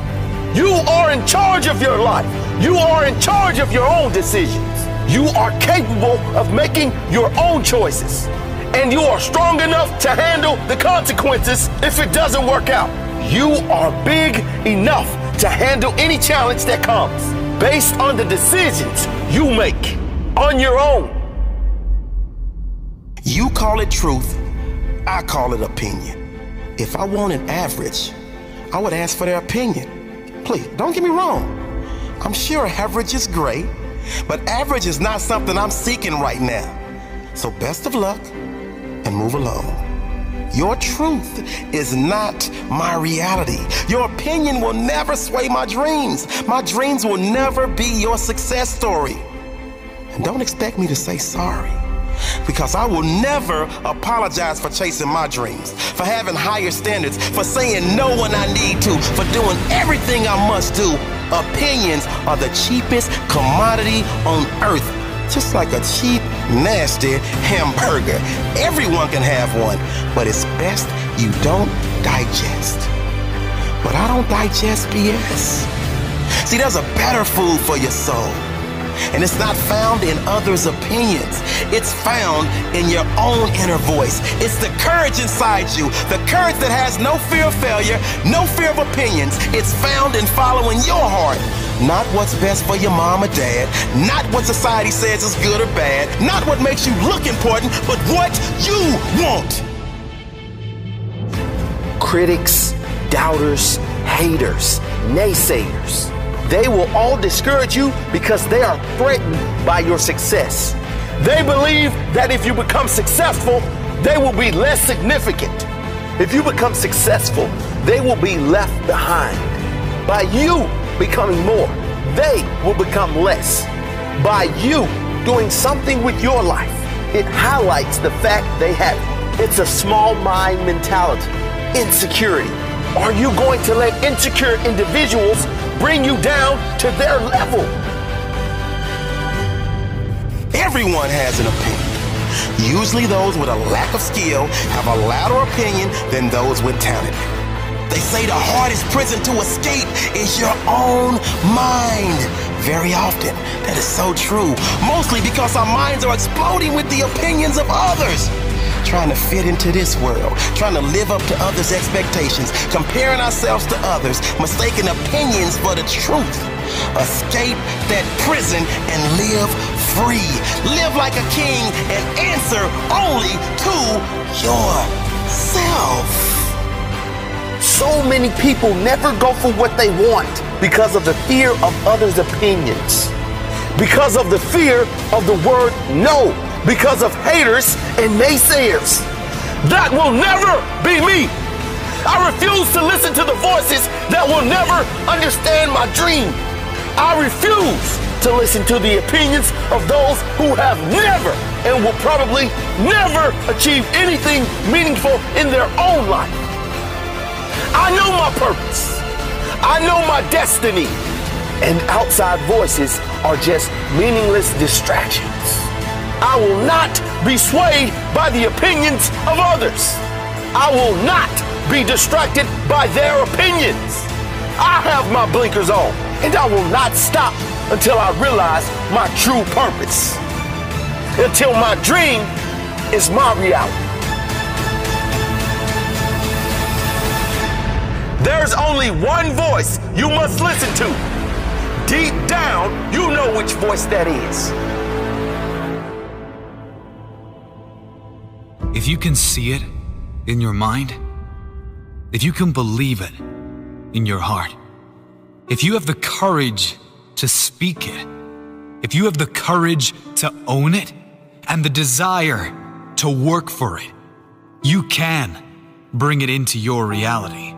You are in charge of your life. You are in charge of your own decisions. You are capable of making your own choices. And you are strong enough to handle the consequences if it doesn't work out. You are big enough to handle any challenge that comes based on the decisions you make on your own. You call it truth, I call it opinion. If I wanted average, I would ask for their opinion. Please, don't get me wrong. I'm sure average is great, but average is not something I'm seeking right now. So best of luck and move along. Your truth is not my reality. Your opinion will never sway my dreams. My dreams will never be your success story. And don't expect me to say sorry, because I will never apologize for chasing my dreams, for having higher standards, for saying no when I need to, for doing everything I must do. Opinions are the cheapest commodity on earth. Just like a cheap, nasty hamburger. Everyone can have one, but it's best you don't digest. But I don't digest BS. See, there's a better food for your soul, and it's not found in others' opinions. It's found in your own inner voice. It's the courage inside you, the courage that has no fear of failure, no fear of opinions. It's found in following your heart. Not what's best for your mom or dad, not what society says is good or bad, not what makes you look important, but what you want. Critics, doubters, haters, naysayers, they will all discourage you because they are threatened by your success. They believe that if you become successful, they will be less significant. If you become successful, they will be left behind. By you becoming more, they will become less. By you doing something with your life, it highlights the fact they have it. It's a small mind mentality. Insecurity. Are you going to let insecure individuals bring you down to their level? Everyone has an opinion. Usually those with a lack of skill have a louder opinion than those with talent. They say the hardest prison to escape is your own mind. Very often, that is so true. Mostly because our minds are exploding with the opinions of others. Trying to fit into this world, trying to live up to others' expectations, comparing ourselves to others, mistaking opinions for the truth. Escape that prison and live free. Live like a king and answer only to yourself. So many people never go for what they want because of the fear of others' opinions, because of the fear of the word no, because of haters and naysayers. That will never be me. I refuse to listen to the voices that will never understand my dream. I refuse to listen to the opinions of those who have never and will probably never achieve anything meaningful in their own life. I know my purpose. I know my destiny. And outside voices are just meaningless distractions. I will not be swayed by the opinions of others. I will not be distracted by their opinions. I have my blinkers on, and I will not stop until I realize my true purpose. Until my dream is my reality. There's only one voice you must listen to. Deep down, you know which voice that is. If you can see it in your mind, if you can believe it in your heart, if you have the courage to speak it, if you have the courage to own it and the desire to work for it, you can bring it into your reality.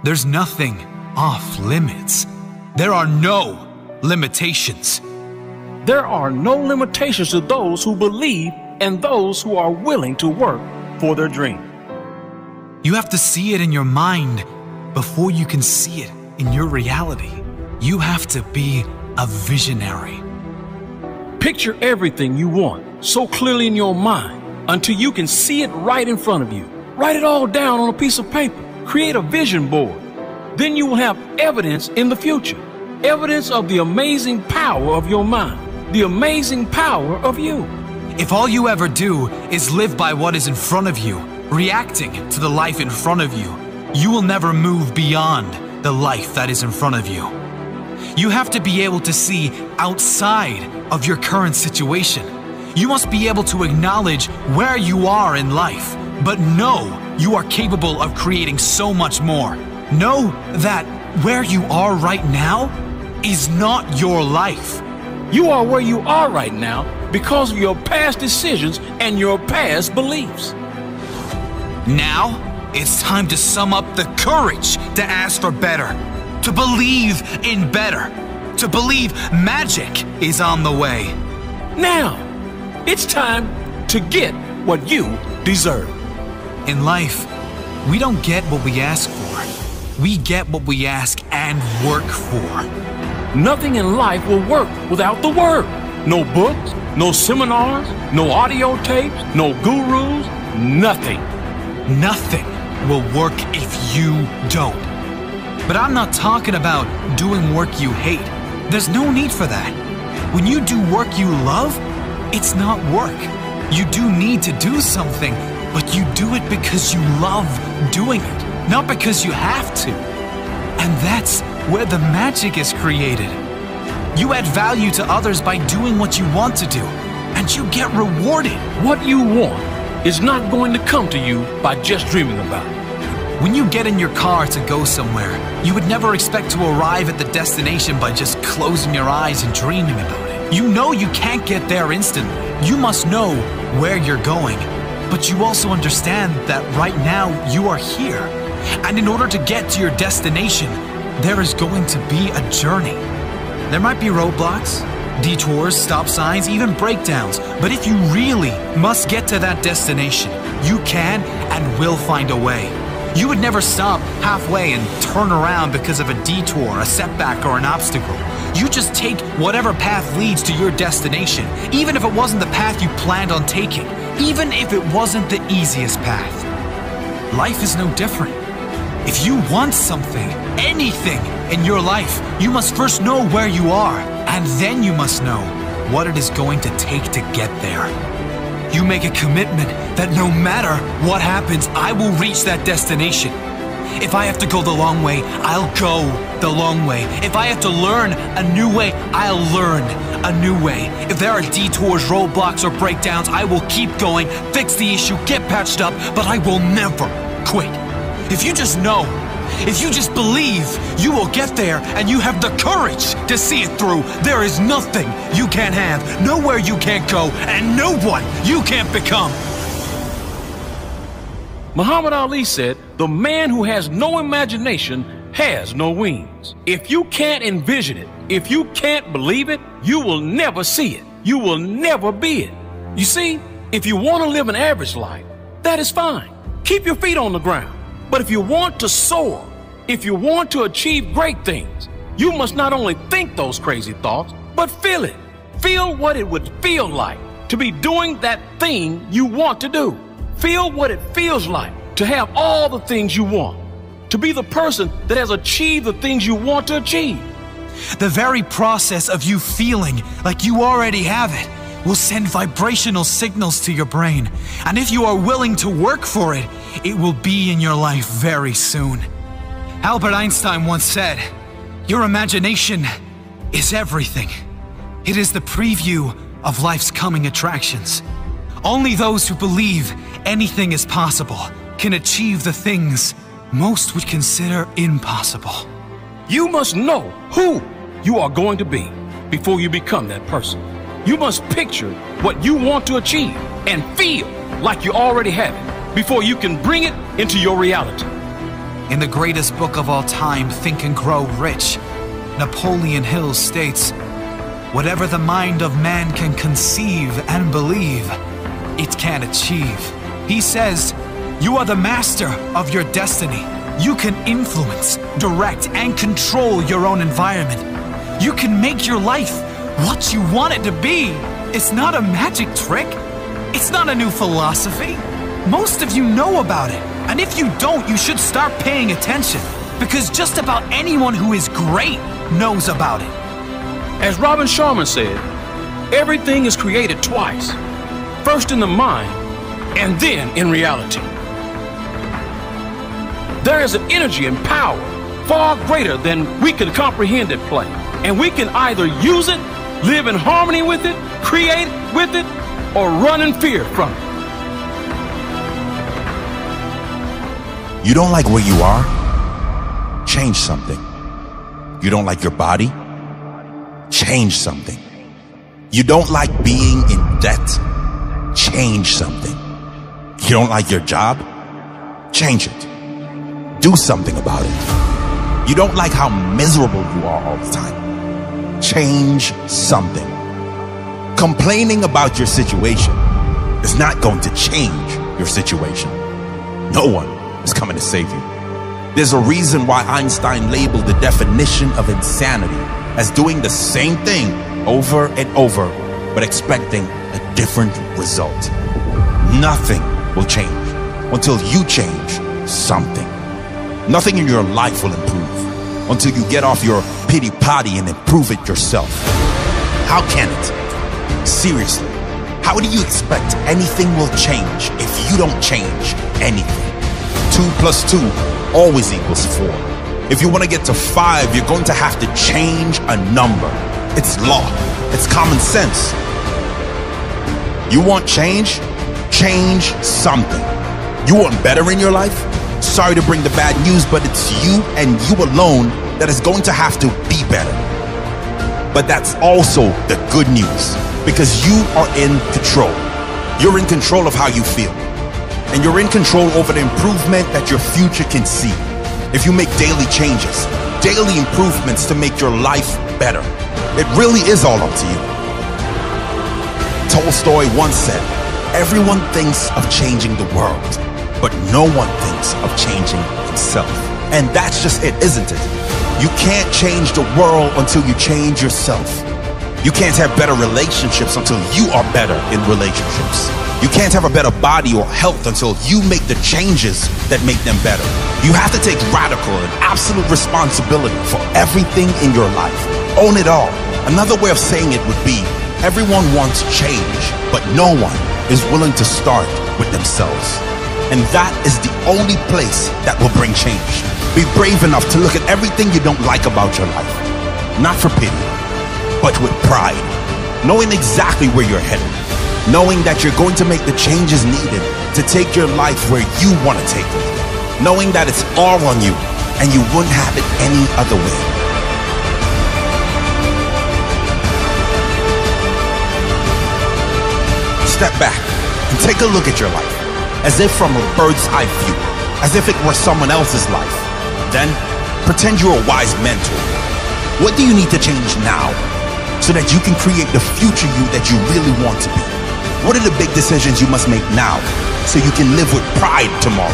There's nothing off limits. There are no limitations. There are no limitations to those who believe and those who are willing to work for their dream. You have to see it in your mind before you can see it in your reality. You have to be a visionary. Picture everything you want so clearly in your mind until you can see it right in front of you. Write it all down on a piece of paper. Create a vision board. Then you will have evidence in the future. Evidence of the amazing power of your mind. The amazing power of you. If all you ever do is live by what is in front of you, reacting to the life in front of you, you will never move beyond the life that is in front of you. You have to be able to see outside of your current situation. You must be able to acknowledge where you are in life, but know you are capable of creating so much more. Know that where you are right now is not your life. You are where you are right now because of your past decisions and your past beliefs. Now, it's time to sum up the courage to ask for better, to believe in better, to believe magic is on the way. Now, it's time to get what you deserve. In life, we don't get what we ask for. We get what we ask and work for. Nothing in life will work without the word. No books, no seminars, no audio tapes, no gurus, nothing. Nothing will work if you don't. But I'm not talking about doing work you hate. There's no need for that. When you do work you love, it's not work. You do need to do something, but you do it because you love doing it, not because you have to. And that's where the magic is created. You add value to others by doing what you want to do, and you get rewarded. What you want is not going to come to you by just dreaming about it. When you get in your car to go somewhere, you would never expect to arrive at the destination by just closing your eyes and dreaming about it. You know you can't get there instantly. You must know where you're going, but you also understand that right now you are here. And in order to get to your destination, there is going to be a journey. There might be roadblocks, detours, stop signs, even breakdowns. But if you really must get to that destination, you can and will find a way. You would never stop halfway and turn around because of a detour, a setback, or an obstacle. You just take whatever path leads to your destination, even if it wasn't the path you planned on taking, even if it wasn't the easiest path. Life is no different. If you want something, anything in your life, you must first know where you are, and then you must know what it is going to take to get there. You make a commitment that no matter what happens, I will reach that destination. If I have to go the long way, I'll go the long way. If I have to learn a new way, I'll learn a new way. If there are detours, roadblocks, or breakdowns, I will keep going, fix the issue, get patched up, but I will never quit. If you just know, if you just believe, you will get there, and you have the courage to see it through. There is nothing you can't have, nowhere you can't go, and no one you can't become. Muhammad Ali said, "The man who has no imagination has no wings." If you can't envision it, if you can't believe it, you will never see it. You will never be it. You see, if you want to live an average life, that is fine. Keep your feet on the ground. But if you want to soar, if you want to achieve great things, you must not only think those crazy thoughts, but feel it. Feel what it would feel like to be doing that thing you want to do. Feel what it feels like to have all the things you want, to be the person that has achieved the things you want to achieve. The very process of you feeling like you already have it will send vibrational signals to your brain. And if you are willing to work for it, it will be in your life very soon. Albert Einstein once said, "Your imagination is everything. It is the preview of life's coming attractions." Only those who believe anything is possible can achieve the things most would consider impossible. You must know who you are going to be before you become that person. You must picture what you want to achieve and feel like you already have it before you can bring it into your reality. In the greatest book of all time, Think and Grow Rich, Napoleon Hill states, "Whatever the mind of man can conceive and believe, it can achieve." He says, "You are the master of your destiny. You can influence, direct, and control your own environment. You can make your life what you want it to be." It's not a magic trick. It's not a new philosophy. Most of you know about it. And if you don't, you should start paying attention, because just about anyone who is great knows about it. As Robin Sharma said, everything is created twice. First in the mind, and then in reality. There is an energy and power far greater than we can comprehend at play. And we can either use it, live in harmony with it, create with it, or run in fear from it. You don't like where you are? Change something. You don't like your body? Change something. You don't like being in debt? Change something. You don't like your job? Change it. Do something about it. You don't like how miserable you are all the time? Change something. Complaining about your situation is not going to change your situation. No one is coming to save you. There's a reason why Einstein labeled the definition of insanity as doing the same thing over and over, but expecting a different result. Nothing will change until you change something. Nothing in your life will improve until you get off your pity potty and improve it yourself. How can it? Seriously, how do you expect anything will change if you don't change anything? 2 + 2 always equals 4. If you want to get to 5, you're going to have to change a number. It's law. It's common sense. You want change? Change something. You want better in your life? Sorry to bring the bad news, but it's you and you alone that is going to have to be better. But that's also the good news, because you are in control. You're in control of how you feel. And you're in control over the improvement that your future can see. If you make daily changes, daily improvements to make your life better, it really is all up to you. Tolstoy once said, "Everyone thinks of changing the world, but no one thinks of changing himself." And that's just it, isn't it? You can't change the world until you change yourself. You can't have better relationships until you are better in relationships. You can't have a better body or health until you make the changes that make them better. You have to take radical and absolute responsibility for everything in your life. Own it all. Another way of saying it would be, everyone wants change, but no one is willing to start with themselves. And that is the only place that will bring change. Be brave enough to look at everything you don't like about your life. Not for pity, but with pride. Knowing exactly where you're headed. Knowing that you're going to make the changes needed to take your life where you want to take it. Knowing that it's all on you and you wouldn't have it any other way. Step back and take a look at your life as if from a bird's eye view, as if it were someone else's life. Then pretend you're a wise mentor. What do you need to change now so that you can create the future you that you really want to be? What are the big decisions you must make now so you can live with pride tomorrow?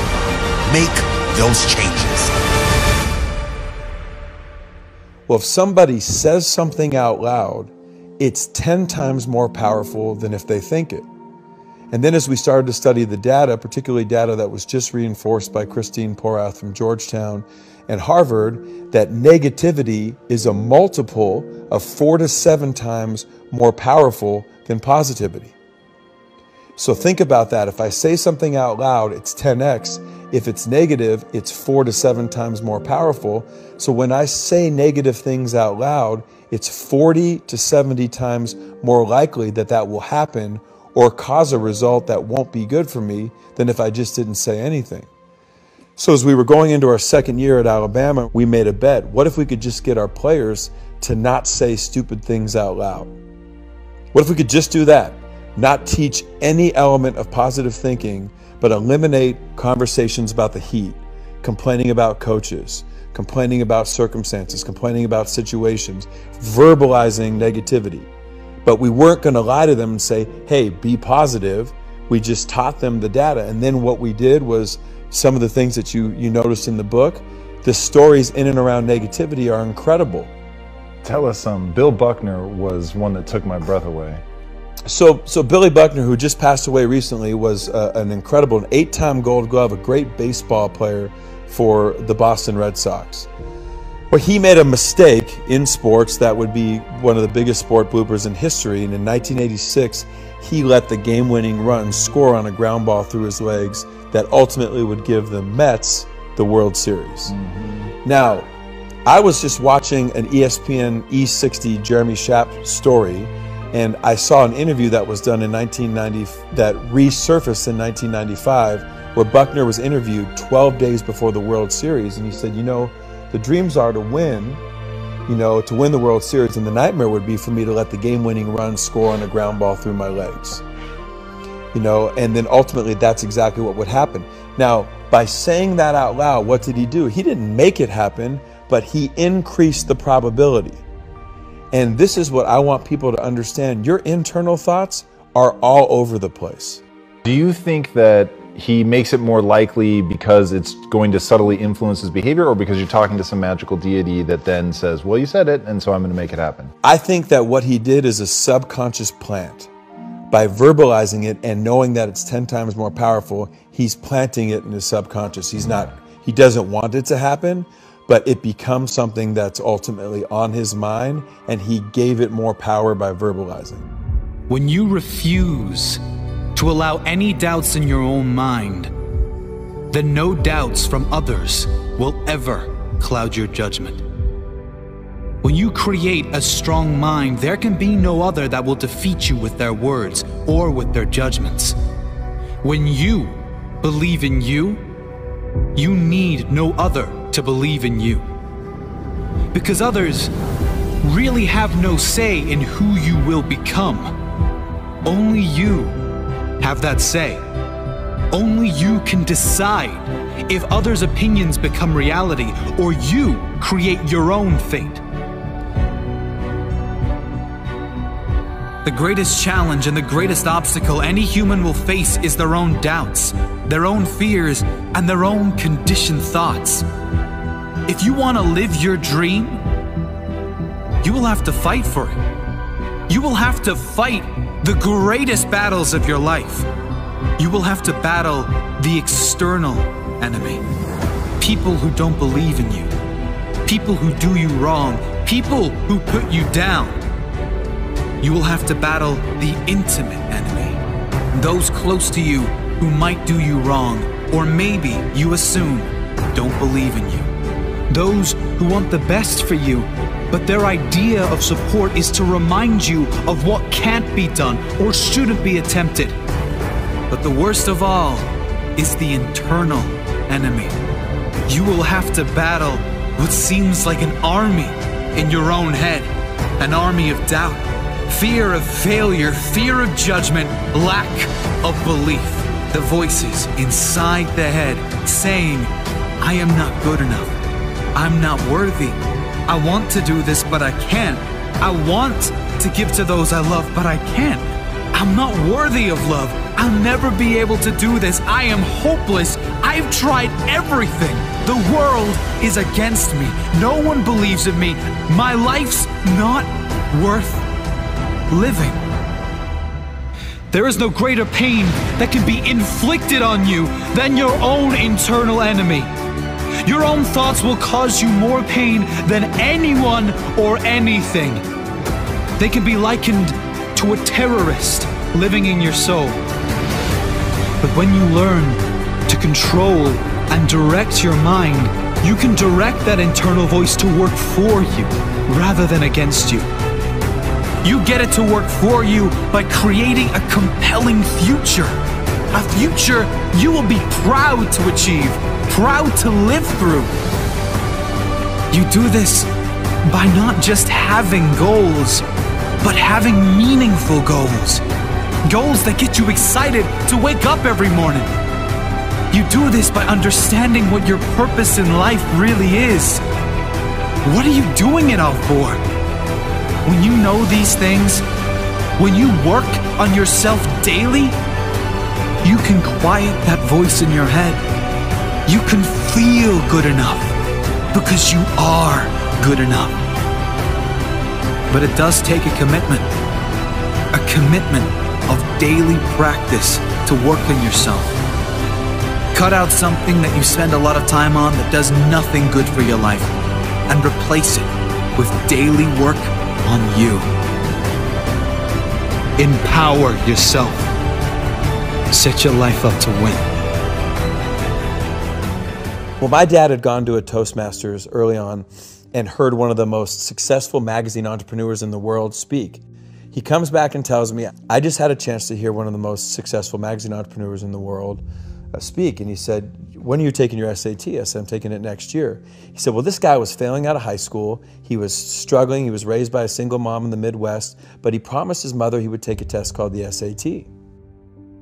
Make those changes. Well, if somebody says something out loud, it's 10 times more powerful than if they think it. And then as we started to study the data, particularly data that was just reinforced by Christine Porath from Georgetown and Harvard, that negativity is a multiple of 4 to 7 times more powerful than positivity. So think about that. If I say something out loud, it's 10x. If it's negative, it's 4 to 7 times more powerful. So when I say negative things out loud, it's 40 to 70 times more likely that that will happen or cause a result that won't be good for me than if I just didn't say anything. So as we were going into our second year at Alabama, we made a bet. What if we could just get our players to not say stupid things out loud? What if we could just do that? Not teach any element of positive thinking, but eliminate conversations about the heat, complaining about coaches, complaining about circumstances, complaining about situations, verbalizing negativity. But we weren't going to lie to them and say, hey, be positive. We just taught them the data. And then what we did was some of the things that you noticed in the book, the stories in and around negativity are incredible. Tell us Bill Buckner was one that took my breath away. So Billy Buckner, who just passed away recently, was an incredible, an 8-time Gold Glove, a great baseball player for the Boston Red Sox. Well, he made a mistake in sports that would be one of the biggest sport bloopers in history. And in 1986, he let the game-winning run score on a ground ball through his legs that ultimately would give the Mets the World Series. Mm-hmm. Now, I was just watching an ESPN E60 Jeremy Schaap story, and I saw an interview that was done in 1990 that resurfaced in 1995, where Buckner was interviewed 12 days before the World Series, and he said, the dreams are to win the World Series, and the nightmare would be for me to let the game-winning run score on a ground ball through my legs. And then ultimately that's exactly what would happen. Now, by saying that out loud, what did he do? He didn't make it happen, but he increased the probability. And this is what I want people to understand. Your internal thoughts are all over the place. Do you think that he makes it more likely because it's going to subtly influence his behavior, or because you're talking to some magical deity that then says, well, you said it, and so I'm going to make it happen? I think that what he did is a subconscious plant. By verbalizing it and knowing that it's 10 times more powerful, he's planting it in his subconscious. He doesn't want it to happen, but it becomes something that's ultimately on his mind, and he gave it more power by verbalizing. When you refuse to allow any doubts in your own mind, then no doubts from others will ever cloud your judgment. When you create a strong mind, there can be no other that will defeat you with their words or with their judgments. When you believe in you, you need no other to believe in you. Because others really have no say in who you will become. Only you have that say. Only you can decide if others' opinions become reality or you create your own fate. The greatest challenge and the greatest obstacle any human will face is their own doubts, their own fears, and their own conditioned thoughts. If you want to live your dream, you will have to fight for it. You will have to fight the greatest battles of your life. You will have to battle the external enemy. People who don't believe in you. People who do you wrong. People who put you down. You will have to battle the intimate enemy. Those close to you who might do you wrong, or maybe you assume don't believe in you. Those who want the best for you, but their idea of support is to remind you of what can't be done or shouldn't be attempted. But the worst of all is the internal enemy. You will have to battle what seems like an army in your own head, an army of doubt, fear of failure, fear of judgment, lack of belief. The voices inside the head saying, I am not good enough. I'm not worthy. I want to do this, but I can't. I want to give to those I love, but I can't. I'm not worthy of love. I'll never be able to do this. I am hopeless. I've tried everything. The world is against me. No one believes in me. My life's not worth living. There is no greater pain that can be inflicted on you than your own internal enemy. Your own thoughts will cause you more pain than anyone or anything. They can be likened to a terrorist living in your soul. But when you learn to control and direct your mind, you can direct that internal voice to work for you rather than against you. You get it to work for you by creating a compelling future. A future you will be proud to achieve, proud to live through. You do this by not just having goals, but having meaningful goals. Goals that get you excited to wake up every morning. You do this by understanding what your purpose in life really is. What are you doing it all for? When you know these things, when you work on yourself daily, you can quiet that voice in your head. You can feel good enough because you are good enough. But it does take a commitment of daily practice to work on yourself. Cut out something that you spend a lot of time on that does nothing good for your life and replace it with daily work on you. Empower yourself. Set your life up to win. Well, my dad had gone to a Toastmasters early on and heard one of the most successful magazine entrepreneurs in the world speak. He comes back and tells me, I just had a chance to hear one of the most successful magazine entrepreneurs in the world speak. And he said, when are you taking your SAT? I said, I'm taking it next year. He said, well, this guy was failing out of high school. He was struggling. He was raised by a single mom in the Midwest, but he promised his mother he would take a test called the SAT.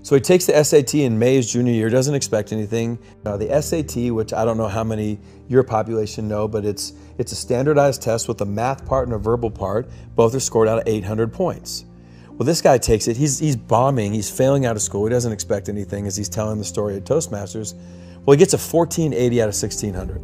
So he takes the SAT in May, his junior year, doesn't expect anything. The SAT, which I don't know how many your population know, but it's a standardized test with a math part and a verbal part. Both are scored out of 800 points. Well, this guy takes it, he's bombing, he's failing out of school, he doesn't expect anything as he's telling the story at Toastmasters. Well, he gets a 1480 out of 1600.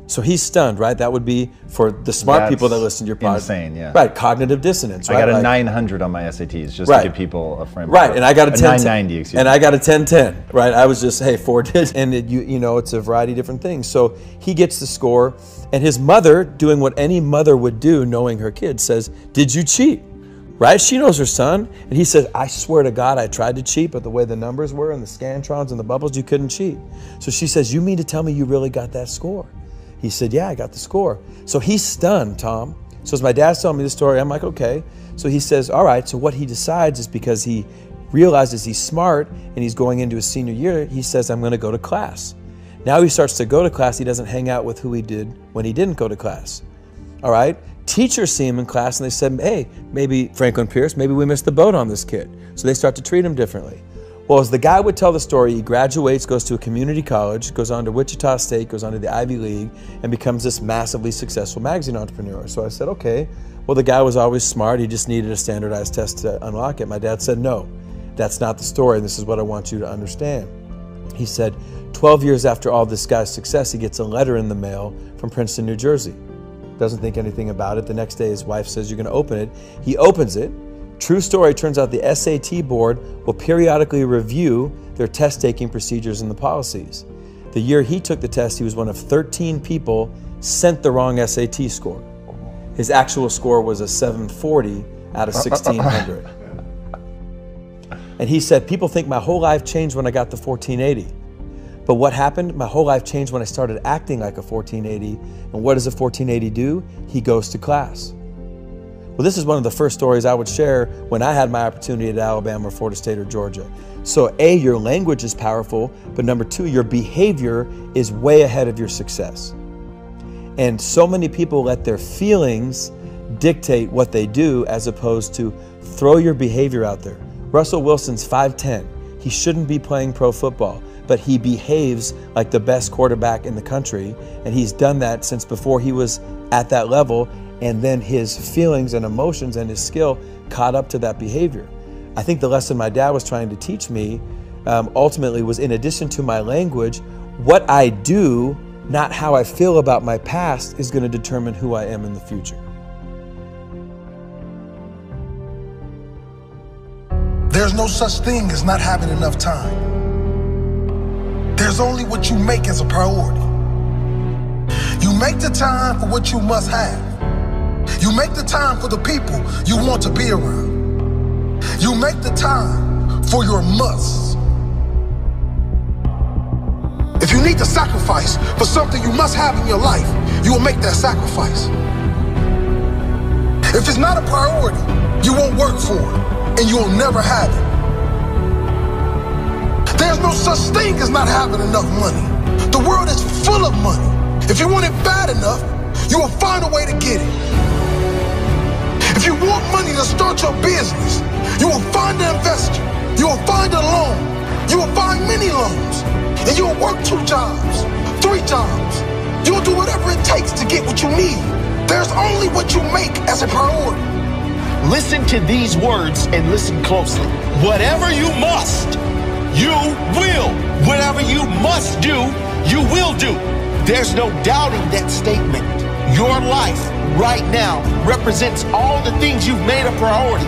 So he's stunned, right? That would be for the smart people that listen to your podcast. Insane, yeah. Right, cognitive dissonance, right? I got a 900 on my SATs, just to give people a frame. Right, and I got a 990, excuse me. And I got a 1010, right? I was just, hey, 4 digits. And you know, it's a variety of different things. So he gets the score, and his mother, doing what any mother would do, knowing her kid, says, did you cheat? Right? She knows her son. And he says, I swear to God, I tried to cheat, but the way the numbers were and the scantrons and the bubbles, you couldn't cheat. So she says, you mean to tell me you really got that score? He said, yeah, I got the score. So he's stunned, Tom. So as my dad's telling me the story, I'm like, okay. So he says, all right. So what he decides is, because he realizes he's smart and he's going into his senior year, he says, I'm going to go to class. Now he starts to go to class. He doesn't hang out with who he did when he didn't go to class. All right. Teachers see him in class and they said, hey, maybe Franklin Pierce, maybe we missed the boat on this kid. So they start to treat him differently. Well, as the guy would tell the story, he graduates, goes to a community college, goes on to Wichita State, goes on to the Ivy League, and becomes this massively successful magazine entrepreneur. So I said, okay, well, the guy was always smart. He just needed a standardized test to unlock it. My dad said, no, that's not the story. And this is what I want you to understand. He said, 12 years after all this guy's success, he gets a letter in the mail from Princeton, New Jersey. Doesn't think anything about it. The next day, his wife says, you're going to open it. He opens it. True story, turns out the SAT board will periodically review their test-taking procedures and the policies. The year he took the test, he was one of 13 people sent the wrong SAT score. His actual score was a 740 out of 1,600. And he said, people think my whole life changed when I got the 1480. But what happened? My whole life changed when I started acting like a 1480. And what does a 1480 do? He goes to class. Well, this is one of the first stories I would share when I had my opportunity at Alabama, Florida State, or Georgia. So A, your language is powerful, but number two, your behavior is way ahead of your success. And so many people let their feelings dictate what they do as opposed to throw your behavior out there. Russell Wilson's 5'10". He shouldn't be playing pro football, but he behaves like the best quarterback in the country. And he's done that since before he was at that level. And then his feelings and emotions and his skill caught up to that behavior. I think the lesson my dad was trying to teach me ultimately was, in addition to my language, what I do, not how I feel about my past, is going to determine who I am in the future. There's no such thing as not having enough time. There's only what you make as a priority. You make the time for what you must have. You make the time for the people you want to be around. You make the time for your musts. If you need to sacrifice for something you must have in your life, you will make that sacrifice. If it's not a priority, you won't work for it, and you will never have it. There's no such thing as not having enough money. The world is full of money. If you want it bad enough, you will find a way to get it. If you want money to start your business, you will find an investor. You will find a loan. You will find many loans. And you will work 2 jobs, 3 jobs. You will do whatever it takes to get what you need. There's only what you make as a priority. Listen to these words and listen closely. Whatever you must, you will. Whatever you must do, you will do. There's no doubting that statement. Your life right now represents all the things you've made a priority.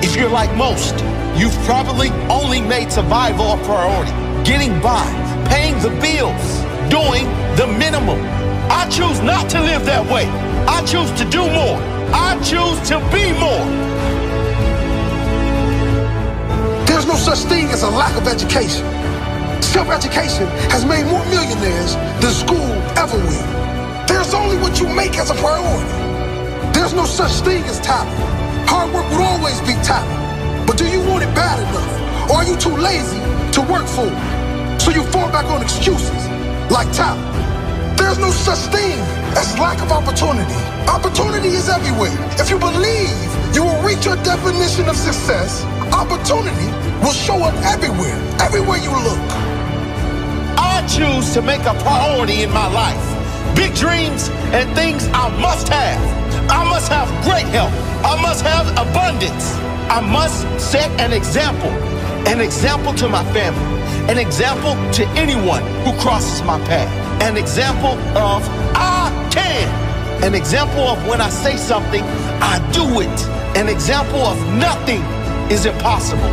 If you're like most, you've probably only made survival a priority. Getting by, paying the bills, doing the minimum. I choose not to live that way. I choose to do more. I choose to be more. There's no such thing as a lack of education. Self-education has made more millionaires than school ever will. There's only what you make as a priority. There's no such thing as talent. Hard work will always be talent. But do you want it bad enough? Or are you too lazy to work for it? So you fall back on excuses like talent. There's no such thing as lack of opportunity. Opportunity is everywhere. If you believe you will reach your definition of success, opportunity will show up everywhere, everywhere you look. I choose to make a priority in my life. Big dreams and things I must have. I must have great health. I must have abundance. I must set an example to my family, an example to anyone who crosses my path, an example of I can, an example of when I say something, I do it, an example of nothing is impossible.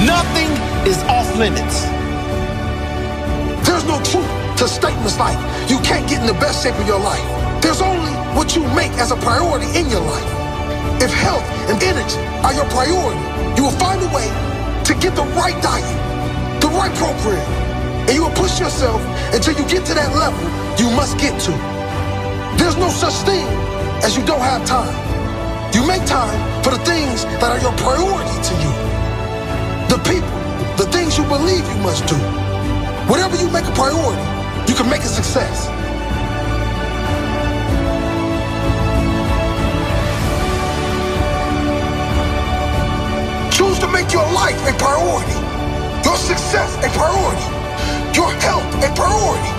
Nothing is off limits. There's no truth to statements like, you can't get in the best shape of your life. There's only what you make as a priority in your life. If health and energy are your priority, you will find a way to get the right diet, the right program, and you will push yourself until you get to that level you must get to. There's no such thing as you don't have time. You make time for the things that are your priority to you. The people, the things you believe you must do. Whatever you make a priority, you can make a success. Choose to make your life a priority, your success a priority, your health a priority,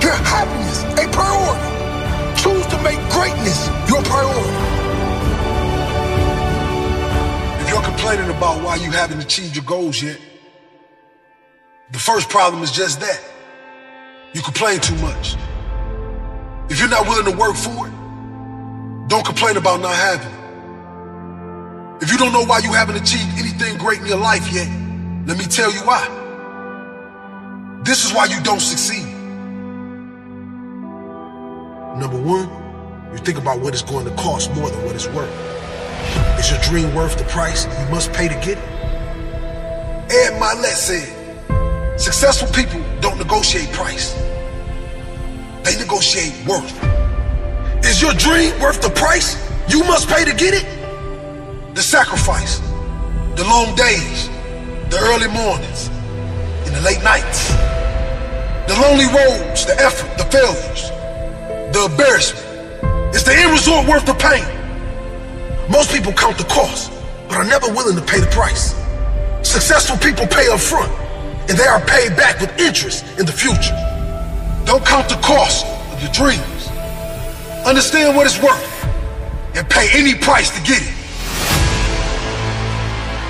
your happiness a priority. Choose to make greatness your priority. If you're complaining about why you haven't achieved your goals yet, the first problem is just that. You complain too much. If you're not willing to work for it, don't complain about not having it. If you don't know why you haven't achieved anything great in your life yet, let me tell you why. This is why you don't succeed. Number one, you think about what it's going to cost more than what it's worth. Is your dream worth the price you must pay to get it? Ed Milet said, successful people don't negotiate price. They negotiate worth. Is your dream worth the price you must pay to get it? The sacrifice, the long days, the early mornings, and the late nights, the lonely roads, the effort, the failures, the embarrassment. Is the end result worth the pain? Most people count the cost, but are never willing to pay the price. Successful people pay up front, and they are paid back with interest in the future. Don't count the cost of your dreams. Understand what it's worth, and pay any price to get it.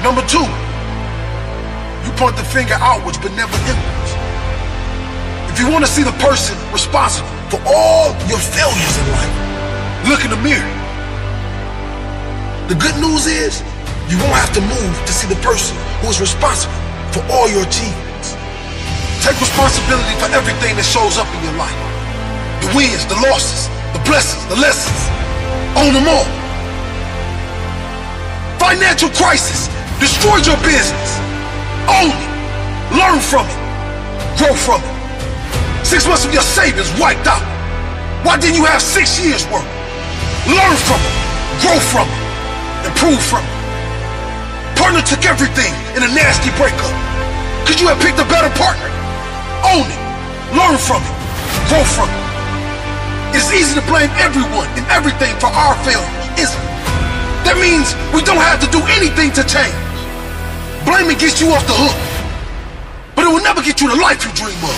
Number two, you point the finger outwards but never inwards. If you want to see the person responsible for all your failures in life, look in the mirror. The good news is, you won't have to move to see the person who is responsible for all your achievements. Take responsibility for everything that shows up in your life. The wins, the losses, the blessings, the lessons. Own them all. Financial crisis destroyed your business. Own it. Learn from it. Grow from it. 6 months of your savings wiped out. Why didn't you have 6 years worth? Learn from it. Grow from it. Improve from it. Partner took everything in a nasty breakup. Could you have picked a better partner? Own it. Learn from it. Grow from it. It's easy to blame everyone and everything for our failures, isn't it? That means we don't have to do anything to change. Blaming gets you off the hook, but it will never get you the life you dream of.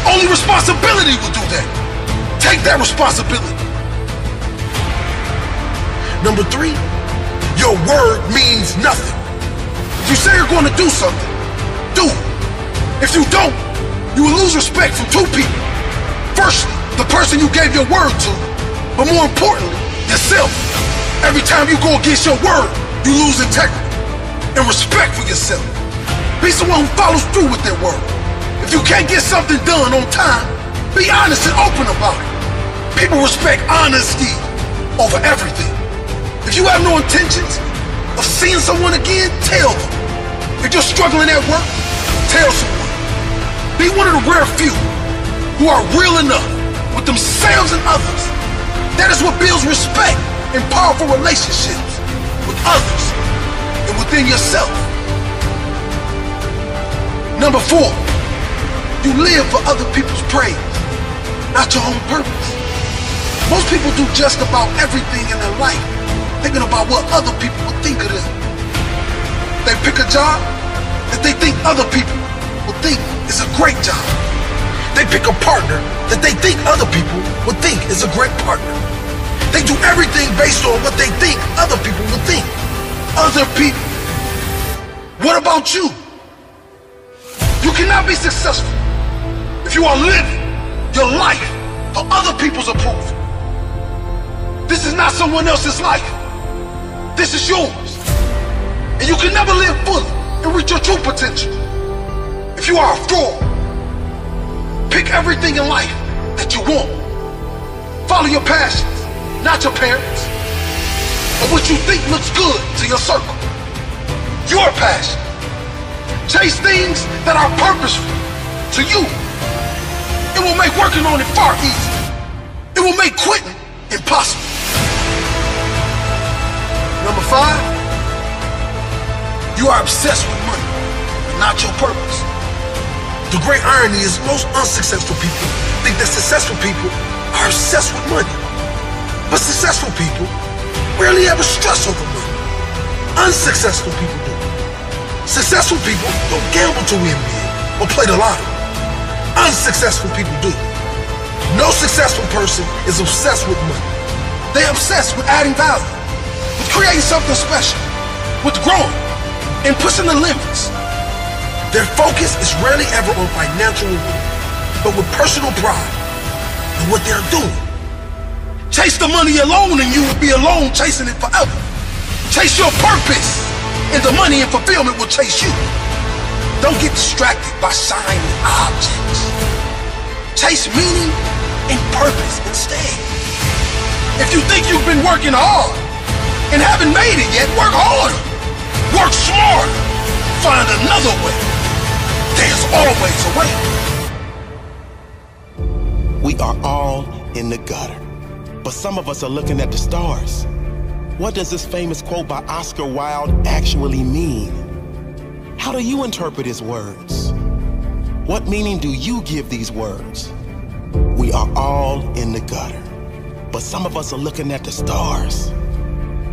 Only responsibility will do that. Take that responsibility. Number three, your word means nothing. If you say you're going to do something, do it. If you don't, you will lose respect from two people. Firstly, the person you gave your word to, but more importantly, yourself. Every time you go against your word, you lose integrity and respect for yourself. Be someone who follows through with their word. If you can't get something done on time, be honest and open about it. People respect honesty over everything. If you have no intentions of seeing someone again, tell them. If you're struggling at work, tell someone. Be one of the rare few who are real enough with themselves and others. That is what builds respect and powerful relationships with others and within yourself. Number four, you live for other people's praise, not your own purpose. Most people do just about everything in their life thinking about what other people will think of them. They pick a job that they think other people will think is a great job. They pick a partner that they think other people would think is a great partner. They do everything based on what they think other people would think. Other people. What about you? You cannot be successful if you are living your life for other people's approval. This is not someone else's life. This is yours. And you can never live fully and reach your true potential if you are a fraud. Pick everything in life that you want. Follow your passions, not your parents, or what you think looks good to your circle. Your passion. Chase things that are purposeful to you. It will make working on it far easier. It will make quitting impossible. Number five, you are obsessed with money, but not your purpose. The great irony is most unsuccessful people think that successful people are obsessed with money. But successful people rarely ever stress over money. Unsuccessful people do. Successful people don't gamble to win big or play the lottery. Unsuccessful people do. No successful person is obsessed with money. They're obsessed with adding value, with creating something special, with growing and pushing the limits. Their focus is rarely ever on financial reward, but with personal pride in what they're doing. Chase the money alone and you will be alone chasing it forever. Chase your purpose, and the money and fulfillment will chase you. Don't get distracted by shiny objects. Chase meaning and purpose instead. If you think you've been working hard and haven't made it yet, work harder. Work smarter. Find another way. There's always a way. We are all in the gutter, but some of us are looking at the stars. What does this famous quote by Oscar Wilde actually mean? How do you interpret his words? What meaning do you give these words? We are all in the gutter, but some of us are looking at the stars.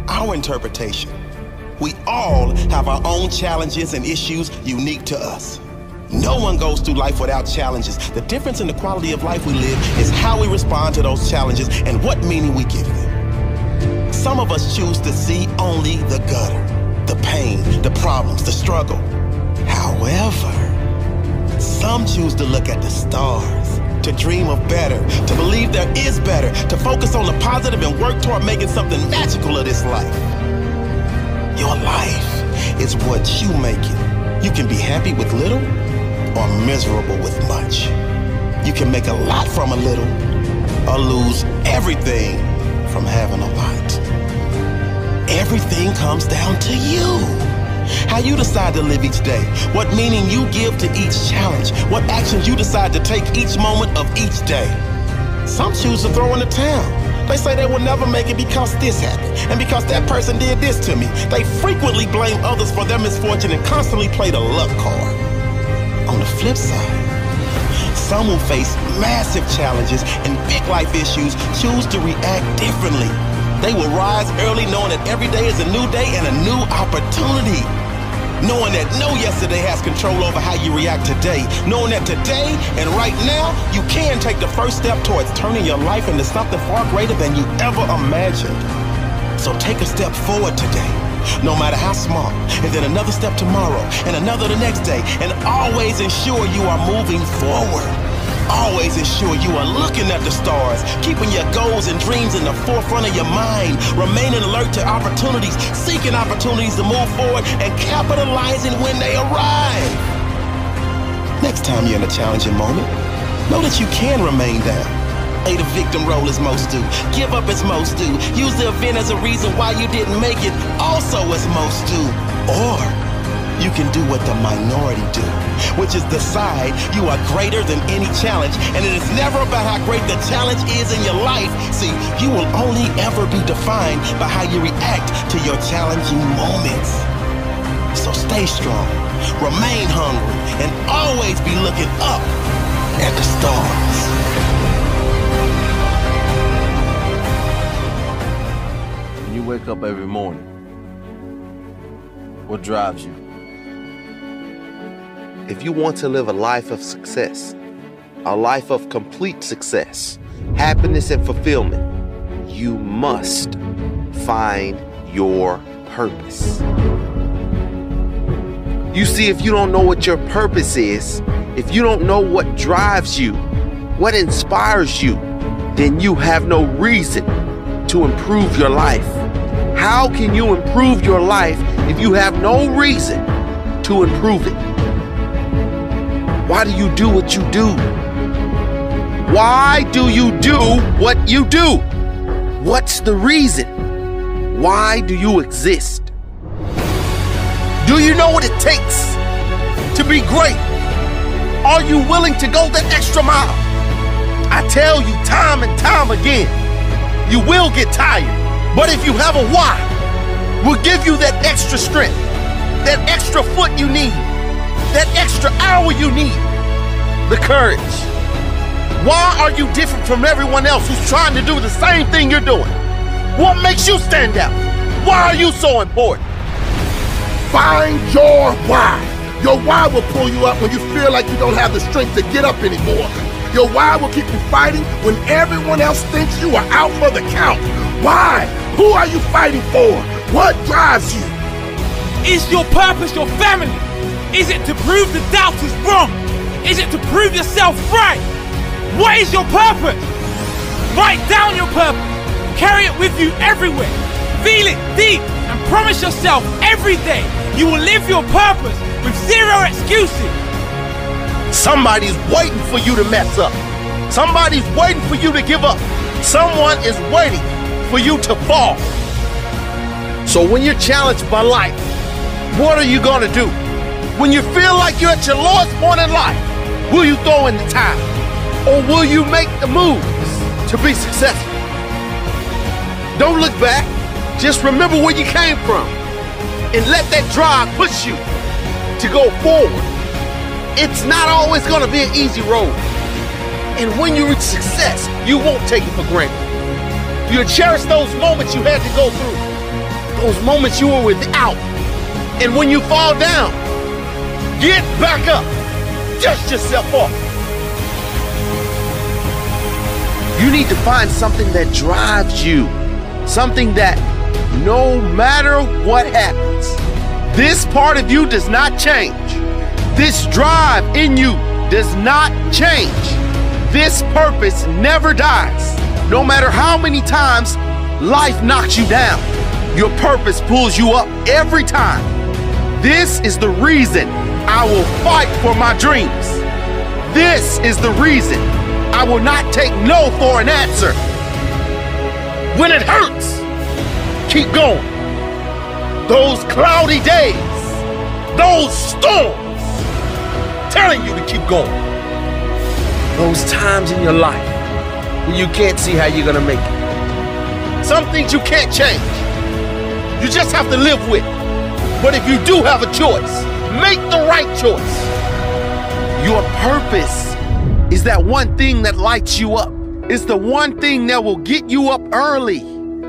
Our interpretation: we all have our own challenges and issues unique to us. No one goes through life without challenges. The difference in the quality of life we live is how we respond to those challenges and what meaning we give them. Some of us choose to see only the gutter, the pain, the problems, the struggle. However, some choose to look at the stars, to dream of better, to believe there is better, to focus on the positive and work toward making something magical of this life. Your life is what you make it. You can be happy with little or miserable with much. You can make a lot from a little or lose everything from having a lot. Everything comes down to you. How you decide to live each day, what meaning you give to each challenge, what actions you decide to take each moment of each day. Some choose to throw in the towel. They say they will never make it because this happened, and because that person did this to me. They frequently blame others for their misfortune and constantly play the luck card. On the flip side, some who face massive challenges and big life issues choose to react differently. They will rise early knowing that every day is a new day and a new opportunity. Knowing that no yesterday has control over how you react today. Knowing that today and right now, you can take the first step towards turning your life into something far greater than you ever imagined. So take a step forward today, no matter how small, and then another step tomorrow, and another the next day, and always ensure you are moving forward. Always ensure you are looking at the stars, keeping your goals and dreams in the forefront of your mind, remaining alert to opportunities, seeking opportunities to move forward, and capitalizing when they arrive. Next time you're in a challenging moment, know that you can remain down. Play the victim role as most do. Give up as most do. Use the event as a reason why you didn't make it, also as most do. Or you can do what the minority do, which is decide you are greater than any challenge, and it is never about how great the challenge is in your life. See, you will only ever be defined by how you react to your challenging moments. So stay strong, remain hungry, and always be looking up at the stars. When you wake up every morning, what drives you? If you want to live a life of success, a life of complete success, happiness and fulfillment, you must find your purpose. You see, if you don't know what your purpose is, if you don't know what drives you, what inspires you, then you have no reason to improve your life. How can you improve your life if you have no reason to improve it? Why do you do what you do? Why do you do what you do? What's the reason? Why do you exist? Do you know what it takes to be great? Are you willing to go the extra mile? I tell you time and time again, you will get tired. But if you have a why, we'll give you that extra strength, that extra foot you need, that extra hour you need, the courage. Why are you different from everyone else who's trying to do the same thing you're doing? What makes you stand out? Why are you so important? Find your why. Your why will pull you up when you feel like you don't have the strength to get up anymore. Your why will keep you fighting when everyone else thinks you are out for the count. Why? Who are you fighting for? What drives you? Is your purpose your family? Is it to prove the doubters wrong? Is it to prove yourself right? What is your purpose? Write down your purpose. Carry it with you everywhere. Feel it deep and promise yourself every day you will live your purpose with zero excuses. Somebody's waiting for you to mess up. Somebody's waiting for you to give up. Someone is waiting for you to fall. So when you're challenged by life, what are you gonna do? When you feel like you're at your lowest point in life, will you throw in the towel? Or will you make the moves to be successful? Don't look back. Just remember where you came from and let that drive push you to go forward. It's not always gonna be an easy road. And when you reach success, you won't take it for granted. You'll cherish those moments you had to go through, those moments you were without. And when you fall down, get back up, dust yourself off. You need to find something that drives you, something that no matter what happens, this part of you does not change. This drive in you does not change. This purpose never dies. No matter how many times life knocks you down, your purpose pulls you up every time. This is the reason I will fight for my dreams. This is the reason I will not take no for an answer. When it hurts, keep going. Those cloudy days, those storms, telling you to keep going. Those times in your life when you can't see how you're gonna make it. Some things you can't change. You just have to live with. But if you do have a choice, make the right choice. Your purpose is that one thing that lights you up. It's the one thing that will get you up early.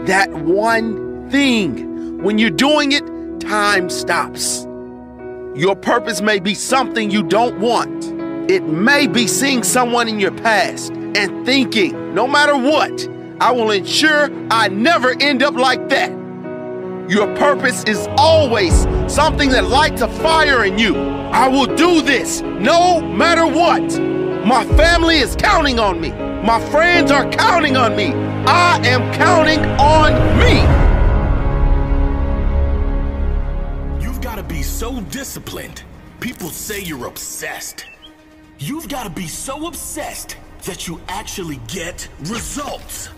That one thing. When you're doing it, time stops. Your purpose may be something you don't want. It may be seeing someone in your past and thinking, no matter what, I will ensure I never end up like that. Your purpose is always something that lights a fire in you. I will do this no matter what. My family is counting on me. My friends are counting on me. I am counting on me. You've got to be so disciplined. People say you're obsessed. You've got to be so obsessed that you actually get results.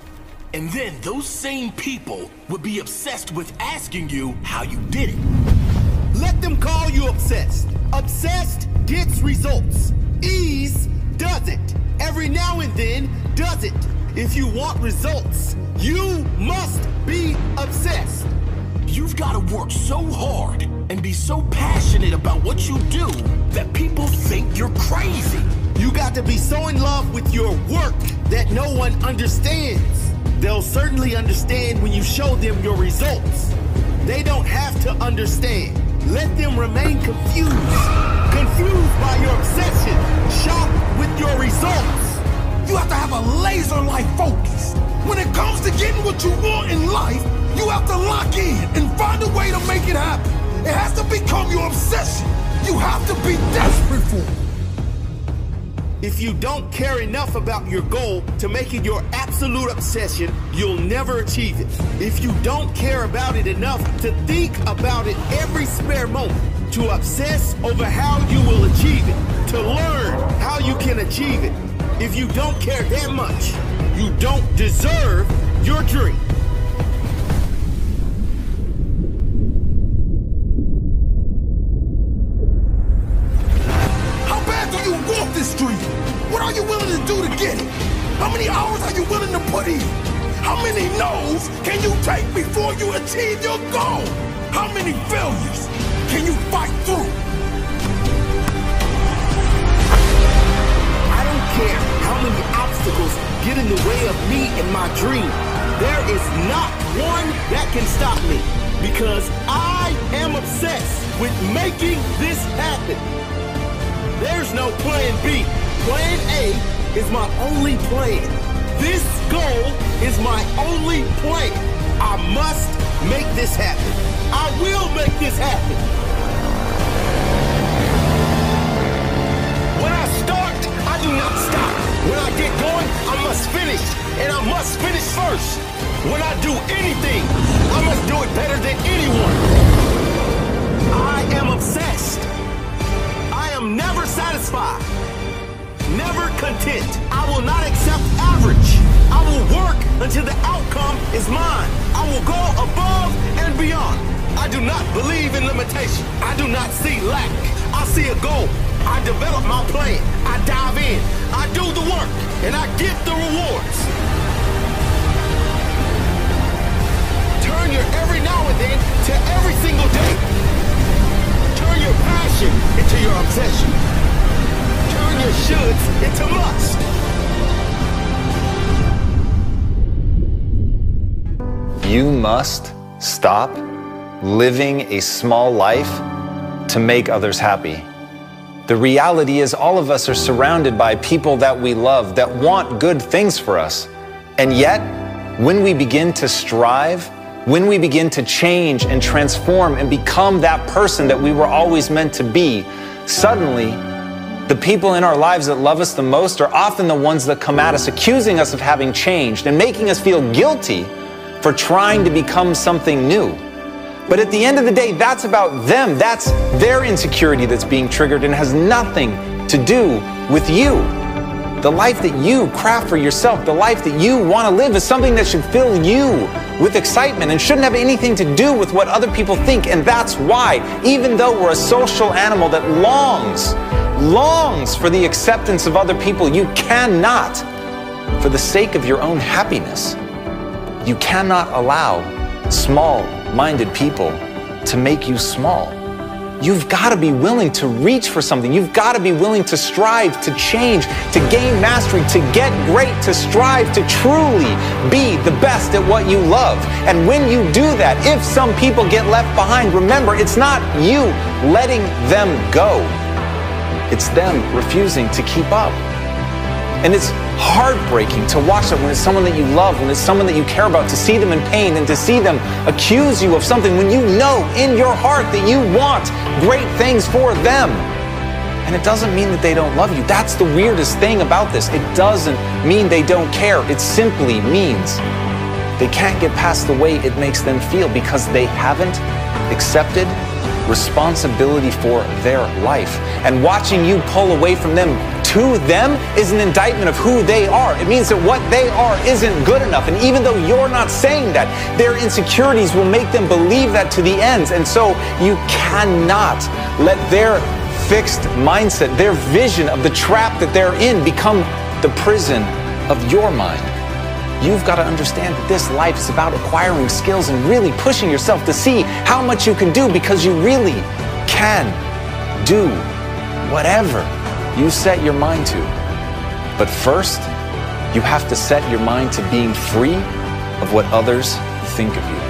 And then those same people would be obsessed with asking you how you did it. Let them call you obsessed. Obsessed gets results. Ease doesn't. Every now and then does it. If you want results, you must be obsessed. You've got to work so hard and be so passionate about what you do that people think you're crazy. You got to be so in love with your work that no one understands. They'll certainly understand when you show them your results. They don't have to understand. Let them remain confused. Confused by your obsession. Shocked with your results. You have to have a laser-like focus. When it comes to getting what you want in life, you have to lock in and find a way to make it happen. It has to become your obsession. You have to be desperate for it. If you don't care enough about your goal to make it your absolute obsession, you'll never achieve it. If you don't care about it enough to think about it every spare moment, to obsess over how you will achieve it, to learn how you can achieve it, if you don't care that much, you don't deserve your dream. How bad do you want this dream? What are you willing to do to get it? How many hours are you willing to put in? How many no's can you take before you achieve your goal? How many failures can you fight through? I don't care how many obstacles get in the way of me and my dream. There is not one that can stop me because I am obsessed with making this happen. There's no plan B. Plan A is my only plan. This goal is my only plan. I must make this happen. I will make this happen. When I start, I do not stop. When I get going, I must finish. and I must finish first. When I do anything, I must do it better than anyone. I am obsessed. I am never satisfied, never content. I will not accept average. I will work until the outcome is mine. I will go above and beyond. I do not believe in limitation. I do not see lack. I see a goal. I develop my plan. I dive in. I do the work, and I get the rewards. Turn your every now and then to every single day. Turn your passion into your obsession. Turn your shoulds into must. You must stop living a small life to make others happy. The reality is all of us are surrounded by people that we love, that want good things for us. And yet, when we begin to strive, when we begin to change and transform and become that person that we were always meant to be, suddenly, the people in our lives that love us the most are often the ones that come at us accusing us of having changed and making us feel guilty for trying to become something new. But at the end of the day, that's about them. That's their insecurity that's being triggered and has nothing to do with you. The life that you craft for yourself, the life that you want to live is something that should fill you with excitement and shouldn't have anything to do with what other people think. And that's why, even though we're a social animal that longs for the acceptance of other people, you cannot, for the sake of your own happiness, you cannot allow small-minded people to make you small. You've got to be willing to reach for something. You've got to be willing to strive, to change, to gain mastery, to get great, to strive, to truly be the best at what you love. And when you do that, if some people get left behind, remember, it's not you letting them go. It's them refusing to keep up. And it's heartbreaking to watch that when it's someone that you love, when it's someone that you care about, to see them in pain and to see them accuse you of something when you know in your heart that you want great things for them. And it doesn't mean that they don't love you. That's the weirdest thing about this. It doesn't mean they don't care. It simply means they can't get past the way it makes them feel because they haven't accepted responsibility for their life. And watching you pull away from them to them is an indictment of who they are. It means that what they are isn't good enough. And even though you're not saying that, their insecurities will make them believe that to the ends. And so you cannot let their fixed mindset, their vision of the trap that they're in, become the prison of your mind. You've got to understand that this life is about acquiring skills and really pushing yourself to see how much you can do, because you really can do whatever you set your mind to. But first, you have to set your mind to being free of what others think of you.